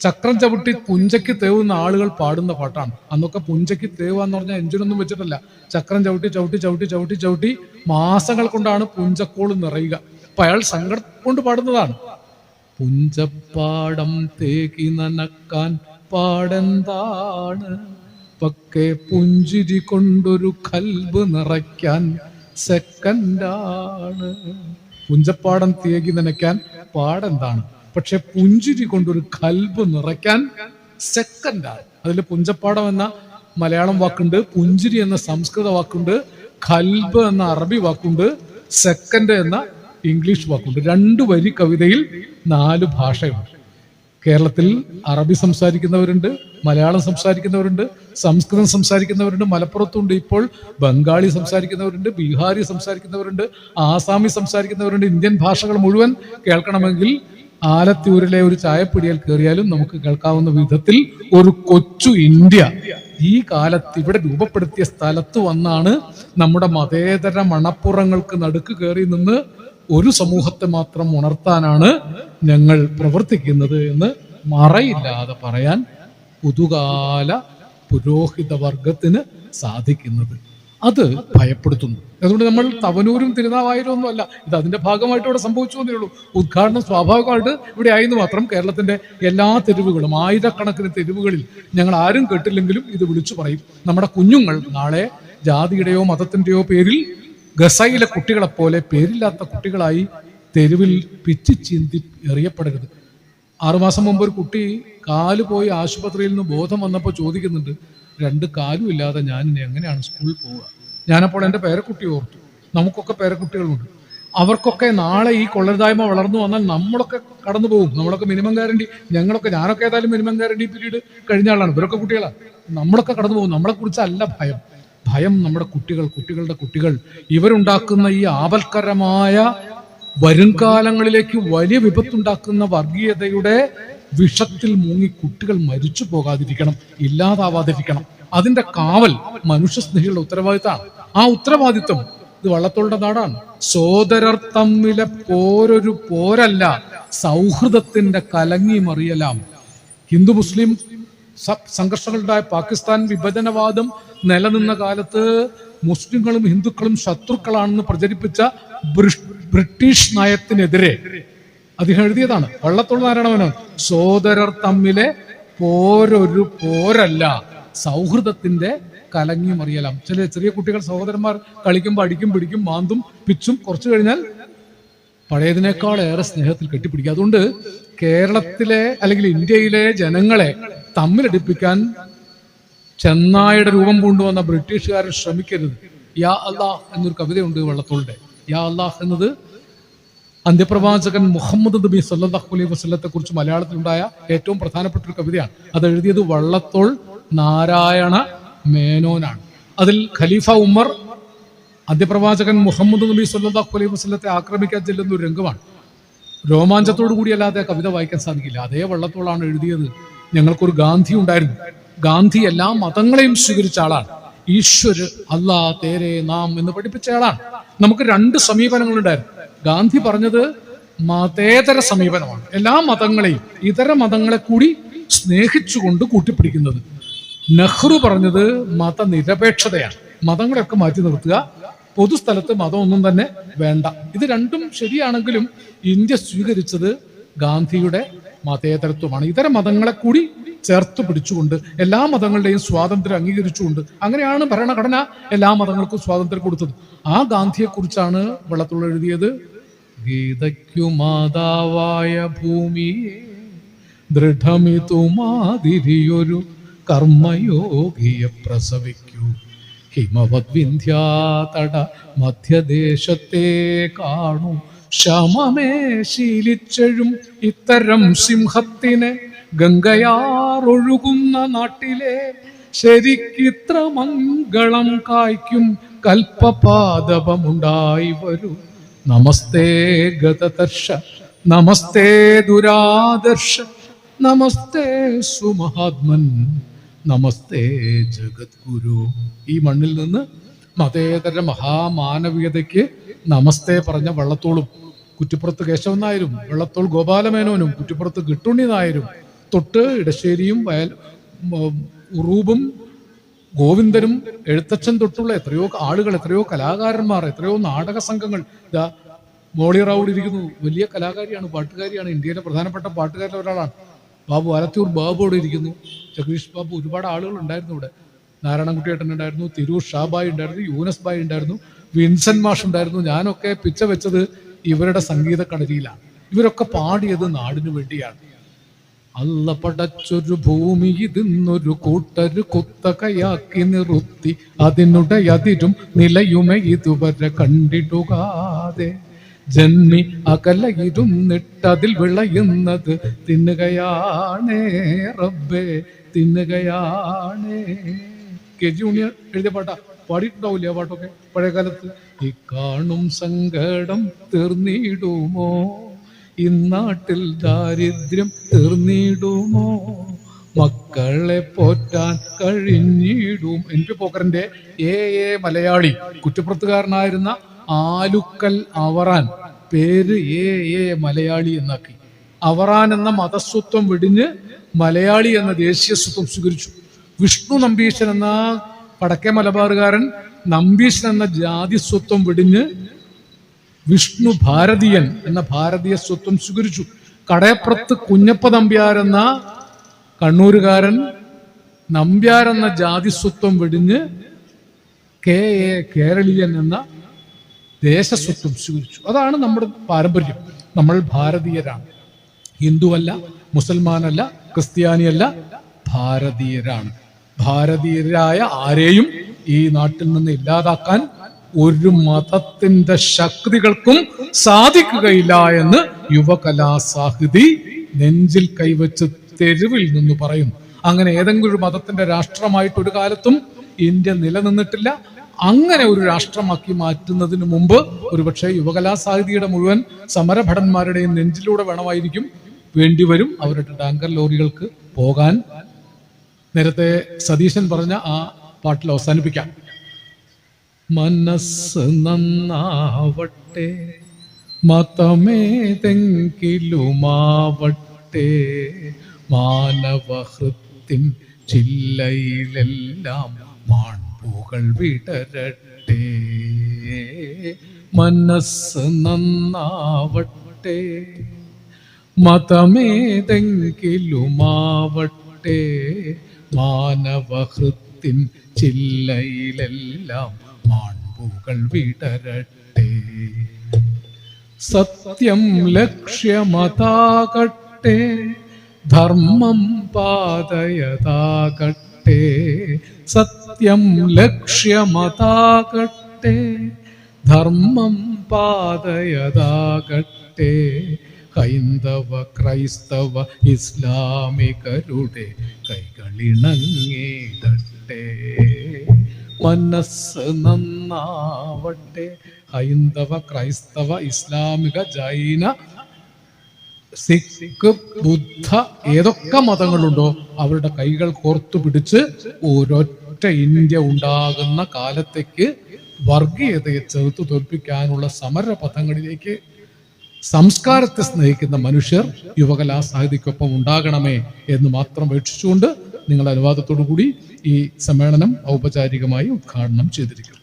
ചക്രം ചവിട്ടി പുഞ്ചയ്ക്ക് തേവുന്ന ആളുകൾ പാടുന്ന പാട്ടാണ്. അന്നൊക്കെ പുഞ്ചയ്ക്ക് തേവുക എന്ന് പറഞ്ഞാൽ എഞ്ചിനൊന്നും വെച്ചിട്ടല്ല, ചക്രം ചവിട്ടി ചവിട്ടി ചവിട്ടി ചവിട്ടി ചവിട്ടി മാസങ്ങൾ കൊണ്ടാണ് പുഞ്ചക്കോള് നിറയുക. അപ്പൊ അയാൾ സങ്കടം കൊണ്ട് പാടുന്നതാണ്. പുഞ്ചപ്പാടം തേക്കി നനക്കാൻ പാടെന്താണ്, പക്കെ പുഞ്ചിരി കൊണ്ടൊരു കൽബ് നിറയ്ക്കാൻ സെക്കൻഡാണ്. പുഞ്ചപ്പാടം തേക്കി നനയ്ക്കാൻ പാടെന്താണ്, പക്ഷെ പുഞ്ചിരി കൊണ്ടൊരു കൽബ് നിറയ്ക്കാൻ സെക്കൻഡാണ്. അതിൽ പുഞ്ചപ്പാടം എന്ന മലയാളം വാക്കുണ്ട്, പുഞ്ചിരി എന്ന സംസ്കൃത വാക്കുണ്ട്, കൽബ് എന്ന അറബി വാക്കുണ്ട്, സെക്കൻഡ് എന്ന ഇംഗ്ലീഷ് വാക്കുണ്ട്. 2 വരി കവിതയിൽ 4 ഭാഷയുണ്ട്. കേരളത്തിൽ അറബി സംസാരിക്കുന്നവരുണ്ട്, മലയാളം സംസാരിക്കുന്നവരുണ്ട്, സംസ്കൃതം സംസാരിക്കുന്നവരുണ്ട്, മലപ്പുറത്തുണ്ട് ഇപ്പോൾ ബംഗാളി സംസാരിക്കുന്നവരുണ്ട്, ബീഹാരി സംസാരിക്കുന്നവരുണ്ട്, ആസാമി സംസാരിക്കുന്നവരുണ്ട്. ഇന്ത്യൻ ഭാഷകൾ മുഴുവൻ കേൾക്കണമെങ്കിൽ ആലത്തൂരിലെ ഒരു ചായപ്പിടിയിൽ കയറിയാലും നമുക്ക് കേൾക്കാവുന്ന വിധത്തിൽ ഒരു കൊച്ചു ഇന്ത്യ ഈ കാലത്ത് ഇവിടെ രൂപപ്പെടുത്തിയ സ്ഥലത്ത് വന്നാണ് നമ്മുടെ മതേതര മണപ്പുറങ്ങൾക്ക് നടുക്ക് കയറി നിന്ന് ഒരു സമൂഹത്തെ മാത്രം ഉണർത്താനാണ് ഞങ്ങൾ പ്രവർത്തിക്കുന്നത് എന്ന് മറയില്ലാതെ പറയാൻ പുതുകാല പുരോഹിത വർഗത്തിന് സാധിക്കുന്നത്. അത് ഭയപ്പെടുത്തുന്നു. അതുകൊണ്ട് നമ്മൾ തവനൂരും തിരുനാവായിരും ഒന്നും അല്ല, ഇത് അതിന്റെ ഭാഗമായിട്ട് ഇവിടെ സംഭവിച്ചു എന്നേ ഉള്ളൂ. ഉദ്ഘാടനം സ്വാഭാവികമായിട്ട് ഇവിടെ ആയെന്ന് മാത്രം. കേരളത്തിന്റെ എല്ലാ തെരുവുകളും, ആയിരക്കണക്കിന് തെരുവുകളിൽ ഞങ്ങൾ ആരും കേട്ടില്ലെങ്കിലും ഇത് വിളിച്ചു പറയും. നമ്മുടെ കുഞ്ഞുങ്ങൾ നാളെ ജാതിയുടെയോ മതത്തിന്റെയോ പേരിൽ ഗസയിലെ കുട്ടികളെപ്പോലെ പേരില്ലാത്ത കുട്ടികളായി തെരുവിൽ പിച്ചി ചീന്തി എറിയപ്പെടരുത്. 6 മാസം മുമ്പ് ഒരു കുട്ടി കാല് പോയി ആശുപത്രിയിൽ നിന്ന് ബോധം വന്നപ്പോൾ ചോദിക്കുന്നുണ്ട്, 2 കാലും ഇല്ലാതെ ഞാൻ ഇനി എങ്ങനെയാണ് സ്കൂളിൽ പോവുക? ഞാനപ്പോൾ എൻ്റെ പേരക്കുട്ടി ഓർത്തു. നമുക്കൊക്കെ പേരക്കുട്ടികളുണ്ട്. അവർക്കൊക്കെ നാളെ ഈ കൊള്ളരുതായ്മ വളർന്നു വന്നാൽ നമ്മളൊക്കെ കടന്നു പോകും. നമ്മളൊക്കെ മിനിമം ഗ്യാരണ്ടി, ഞാനൊക്കെ ഏതായാലും മിനിമം ഗ്യാരണ്ടി പീരീഡ് കഴിഞ്ഞ ആളാണ്. ഇവരൊക്കെ കുട്ടികളാണ്. നമ്മളൊക്കെ കടന്നു പോകും. നമ്മളെ കുറിച്ചല്ല ഭയം നമ്മുടെ കുട്ടികളുടെ കുട്ടികൾ ഇവരുണ്ടാക്കുന്ന ഈ ആപൽക്കരമായ വരുംകാലങ്ങളിലേക്ക് വലിയ വിപത്തുണ്ടാക്കുന്ന വർഗീയതയുടെ വിഷത്തിൽ മുങ്ങി കുട്ടികൾ മരിച്ചു പോകാതിരിക്കണം, ഇല്ലാതാവാതിരിക്കണം. അതിന്റെ കാവൽ മനുഷ്യസ്നേഹികളുടെ ഉത്തരവാദിത്തമാണ്. ആ ഉത്തരവാദിത്വം ഇത് വള്ളത്തോളുടെ നാടാണ്. സോദരർ തമ്മിലെ പോരൊരു പോരല്ല, സൗഹൃദത്തിന്റെ കലങ്ങി മറിയലാം. ഹിന്ദു മുസ്ലിം സംഘർഷങ്ങളുണ്ടായ പാകിസ്ഥാൻ വിഭജനവാദം നിലനിന്ന കാലത്ത് മുസ്ലിങ്ങളും ഹിന്ദുക്കളും ശത്രുക്കളാണെന്ന് പ്രചരിപ്പിച്ച ബ്രിട്ടീഷ് നയത്തിനെതിരെ അദ്ദേഹം എഴുതിയതാണ്. വള്ളത്തോൾ നാരായണമേനോൻ. സോദരർ തമ്മിലെ പോരൊരു പോരല്ല, സൗഹൃദത്തിന്റെ കലങ്ങി മറിയലാം. ചെറിയ കുട്ടികൾ സഹോദരന്മാർ കളിക്കുമ്പോൾ അടിക്കും പിടിക്കും മാന്തും പിച്ചും കുറച്ചു കഴിഞ്ഞാൽ പഴയതിനേക്കാൾ ഏറെ സ്നേഹത്തിൽ കെട്ടിപ്പിടിക്കുക. അതുകൊണ്ട് കേരളത്തിലെ അല്ലെങ്കിൽ ഇന്ത്യയിലെ ജനങ്ങളെ തമ്മിലടിപ്പിക്കാൻ ചെന്നായുടെ രൂപം കൊണ്ടുവന്ന ബ്രിട്ടീഷുകാരൻ ശ്രമിക്കരുത്. യാ അല്ലാഹ് എന്നൊരു കവിതയുണ്ട് വള്ളത്തോളുടെ. യാ അല്ലാഹ് എന്നത് അന്ത്യപ്രവാചകൻ മുഹമ്മദ് നബി സല്ലല്ലാഹു അലൈഹി വസല്ലത്തെ കുറിച്ച് മലയാളത്തിലുണ്ടായ ഏറ്റവും പ്രധാനപ്പെട്ട ഒരു കവിതയാണ്. അത് എഴുതിയത് വള്ളത്തോൾ നാരായണ മേനോനാണ്. അതിൽ ഖലീഫ ഉമർ അന്ത്യപ്രവാചകൻ മുഹമ്മദ് നബി സല്ലല്ലാഹു അലൈഹി വസല്ലത്തെ ആക്രമിക്കാൻ ചെല്ലുന്ന ഒരു രംഗമാണ്. രോമാഞ്ചത്തോടു കൂടി അല്ലാതെ കവിത വായിക്കാൻ സാധിക്കില്ല. അതേ വള്ളത്തോളാണ് എഴുതിയത്. ഞങ്ങൾക്കൊരു ഗാന്ധി ഉണ്ടായിരുന്നു. ഗാന്ധി എല്ലാ മതങ്ങളെയും സ്വീകരിച്ച ആളാണ്. ഈശ്വർ അല്ലാ തേരെ നാം എന്ന് പഠിപ്പിച്ച ആളാണ്. നമുക്ക് 2 സമീപനങ്ങളുണ്ടായിരുന്നു. ഗാന്ധി പറഞ്ഞത് മതേതര സമീപനമാണ്. എല്ലാ മതങ്ങളെയും ഇതര മതങ്ങളെ കൂടി സ്നേഹിച്ചുകൊണ്ട് കൂട്ടിപ്പിടിക്കുന്നത്. നെഹ്റു പറഞ്ഞത് മതനിരപേക്ഷതയാണ്. മതങ്ങളെയൊക്കെ മാറ്റി നിർത്തുക, പൊതുസ്ഥലത്ത് മതമൊന്നും തന്നെ വേണ്ട. ഇത് 2ഉം ശരിയാണെങ്കിലും ഇന്ത്യ സ്വീകരിച്ചത് ഗാന്ധിയുടെ മതേതരത്വമാണ്. ഇതര മതങ്ങളെ കൂടി ചേർത്ത് പിടിച്ചുകൊണ്ട് എല്ലാ മതങ്ങളുടെയും സ്വാതന്ത്ര്യം അംഗീകരിച്ചുകൊണ്ട്, അങ്ങനെയാണ് ഭരണഘടന എല്ലാ മതങ്ങൾക്കും സ്വാതന്ത്ര്യം കൊടുത്തത്. ആ ഗാന്ധിയെ കുറിച്ചാണ് വള്ളത്തോൾ എഴുതിയത്. ഗീതയ്ക്കു മാതാവായ ഭൂമിയെ ദൃഢമിതുമാതിരിയൊരു കർമ്മയോഗിയെ പ്രസവിക്കൂ. ഹിമവത് വിന്ധ്യാതട മധ്യദേശത്തെ കാണൂ ശമമേ ശീലിച്ചെഴും ഇത്തരം സിംഹത്തിനെ ഗംഗയാറൊഴുകുന്ന നാട്ടിലെ ശരിക്കിത്ര മംഗളം കായ്ക്കും കൽപ്പപാദപമുണ്ടായി വരൂ. നമസ്തേ ഗതദർശ, നമസ്തേ ദുരാദർശ, നമസ്തേ സുമഹാത്മൻ, നമസ്തേ ജഗദ്ഗുരു. ഈ മണ്ണിൽ നിന്ന് മതേതര മഹാമാനവീയതയ്ക്ക് നമസ്തേ പറഞ്ഞ വള്ളത്തോളും, കുറ്റിപ്പുറത്ത് കേശവൻ നായരും, വെള്ളത്തോൾ ഗോപാലമേനോനും, കുറ്റിപ്പുറത്ത് കിട്ടുണ്ണി നായരും, തൊട്ട് ഇടശ്ശേരിയും ഉറൂബും ഗോവിന്ദനും, എഴുത്തച്ഛൻ തൊട്ടുള്ള എത്രയോ ആളുകൾ, എത്രയോ കലാകാരന്മാർ, എത്രയോ നാടക സംഘങ്ങൾ. ഇതാ മോളി റാവൂർ ഇരിക്കുന്നു, വലിയ കലാകാരിയാണ്, പാട്ടുകാരിയാണ്, ഇന്ത്യയിലെ പ്രധാനപ്പെട്ട പാട്ടുകാരിൽ ഒരാളാണ്. ബാബു ആലത്തൂർ ബാബു അവിടെ ഇരിക്കുന്നു, ജഗദീഷ് ബാബു, ഒരുപാട് ആളുകൾ ഉണ്ടായിരുന്നു ഇവിടെ. നാരായണൻകുട്ടിയേട്ടൻ ഉണ്ടായിരുന്നു, തിരൂർ ഷാബായി ഉണ്ടായിരുന്നു, യൂനസ് ബായി ഉണ്ടായിരുന്നു, വിൻസെന്റ് മാഷ് ഉണ്ടായിരുന്നു. ഞാനൊക്കെ പിച്ച വെച്ചത് ഇവരുടെ സംഗീത കളരിയിലാണ്. ഇവരൊക്കെ പാടിയത് നാടിനു വേണ്ടിയാണ്. അല്ല പടച്ചൊരു ഭൂമി ഇതിന്നൊരു കൂട്ടര് കുത്തകയാക്കി നിർത്തി, അതിനുടയതിരും നിലയുമെ ഇതുവരെ കണ്ടിടുകാതെ ജന്മി അകലയിരുന്നിട്ടതിൽ വിളയുന്നത് തിന്നുകയാണേ റബ്ബേ, തിന്നുകയാണേ. കെ ജി ഉണ്ണിയ എഴുതിയ പാട്ടാ, പാടിയിട്ടുണ്ടാവില്ല ആ പാട്ടൊക്കെ പഴയ കാലത്ത്. ഈ കാണും സങ്കടം തീർന്നിടുമോ, ഇന്നാട്ടിൽ ദാരിദ്ര്യം തീർന്നിടുമോ, മക്കളെ പോറ്റാൻ കഴിഞ്ഞിടും. എനിക്ക് പോക്കറിന്റെ ഏ മലയാളി കുറ്റപ്പുറത്തുകാരനായിരുന്ന ആലുക്കൽ അവറാൻ പേര് ഏ മലയാളി എന്നാക്കി. അവറാൻ എന്ന മതസ്വത്വം വെടിഞ്ഞ് മലയാളി എന്ന ദേശീയസ്വത്വം സ്വീകരിച്ചു. വിഷ്ണു നമ്പീശൻ എന്ന വടക്കേ മലബാറുകാരൻ നമ്പീശൻ എന്ന ജാതിസ്വത്വം വെടിഞ്ഞ് വിഷ്ണു ഭാരതീയൻ എന്ന ഭാരതീയ സ്വത്വം സ്വീകരിച്ചു. കടയപ്പുറത്ത് കുഞ്ഞപ്പ നമ്പ്യാർ എന്ന കണ്ണൂരുകാരൻ നമ്പ്യാർ എന്ന ജാതിസ്വത്വം വെടിഞ്ഞ് കേരളീയൻ എന്ന ദേശസ്വത്വം സ്വീകരിച്ചു. അതാണ് നമ്മുടെ പാരമ്പര്യം. നമ്മൾ ഭാരതീയരാണ്, ഹിന്ദുവല്ല, മുസൽമാനല്ല, ക്രിസ്ത്യാനിയല്ല, ഭാരതീയരാണ്. ഭാരതീയരായ ആരെയും ഈ നാട്ടിൽ നിന്ന് ഇല്ലാതാക്കാൻ ഒരു മതത്തിന്റെ ശക്തികൾക്കും സാധിക്കുകയില്ല എന്ന് യുവകലാസാഹിതി നെഞ്ചിൽ കൈവച്ച് തെരുവിൽ നിന്ന് പറയുന്നു. അങ്ങനെ ഏതെങ്കിലും ഒരു മതത്തിന്റെ രാഷ്ട്രമായിട്ട് ഒരു കാലത്തും ഇന്ത്യ നിലനിന്നിട്ടില്ല. അങ്ങനെ ഒരു രാഷ്ട്രമാക്കി മാറ്റുന്നതിന് മുമ്പ് ഒരുപക്ഷെ യുവകലാസാഹിതിയുടെ മുഴുവൻ സമരഭടന്മാരുടെയും നെഞ്ചിലൂടെ വേണ്ടിവരും അവരുടെ ടാങ്കർ ലോറികൾക്ക് പോകാൻ. നേരത്തെ സതീശൻ പറഞ്ഞ ആ പാട്ടിൽ അവസാനിപ്പിക്കാം. മനസ്സ് നന്നാവട്ടെ, മതമേതെങ്കിലുമാവട്ടെ, മാനവഹൃത്തിൻ ചില്ലയിലെല്ലാം മാൺപൂകൾ വിടരട്ടെ. മനസ്സ് നന്നാവട്ടെ, മതമേതെങ്കിലുമാവട്ടെ, മാനവഹൃത്തിൻ ചില്ലയിലെല്ലാം മാൺപൂകൾ വിടരട്ടെ. സത്യം ലക്ഷ്യമതാകട്ടെ, ധർമ്മം പാതയതാകട്ടെ. സത്യം ലക്ഷ്യമതാകട്ടെ, ധർമ്മം പാതയതാകട്ടെ. ഹൈന്ദവ ക്രൈസ്തവ ഇസ്ലാമികരുടെ കൈകളിണങ്ങിടട്ടെ. മനസ്സ് നന്നാവട്ടെ. ഹൈന്ദവ ക്രൈസ്തവ ഇസ്ലാമിക ജൈന സിഖ് ബുദ്ധ ഏതൊക്കെ മതങ്ങളുണ്ടോ അവരുടെ കൈകൾ കോർത്തു പിടിച്ച് ഒരൊറ്റ ഇന്ത്യ ഉണ്ടാകുന്ന കാലത്തേക്ക് വർഗീയതയെ ചെറുത്തു തോൽപ്പിക്കാനുള്ള സമരപഥങ്ങളിലേക്ക് സംസ്കാരത്തെ സ്നേഹിക്കുന്ന മനുഷ്യർ യുവകലാസാഹിതിക്കൊപ്പം ഉണ്ടാകണമേ എന്ന് മാത്രം വീക്ഷിച്ചുകൊണ്ട് നിങ്ങളുടെ അനുവാദത്തോടു കൂടി ഈ സമ്മേളനം ഔപചാരികമായി ഉദ്ഘാടനം ചെയ്തിരിക്കുന്നു.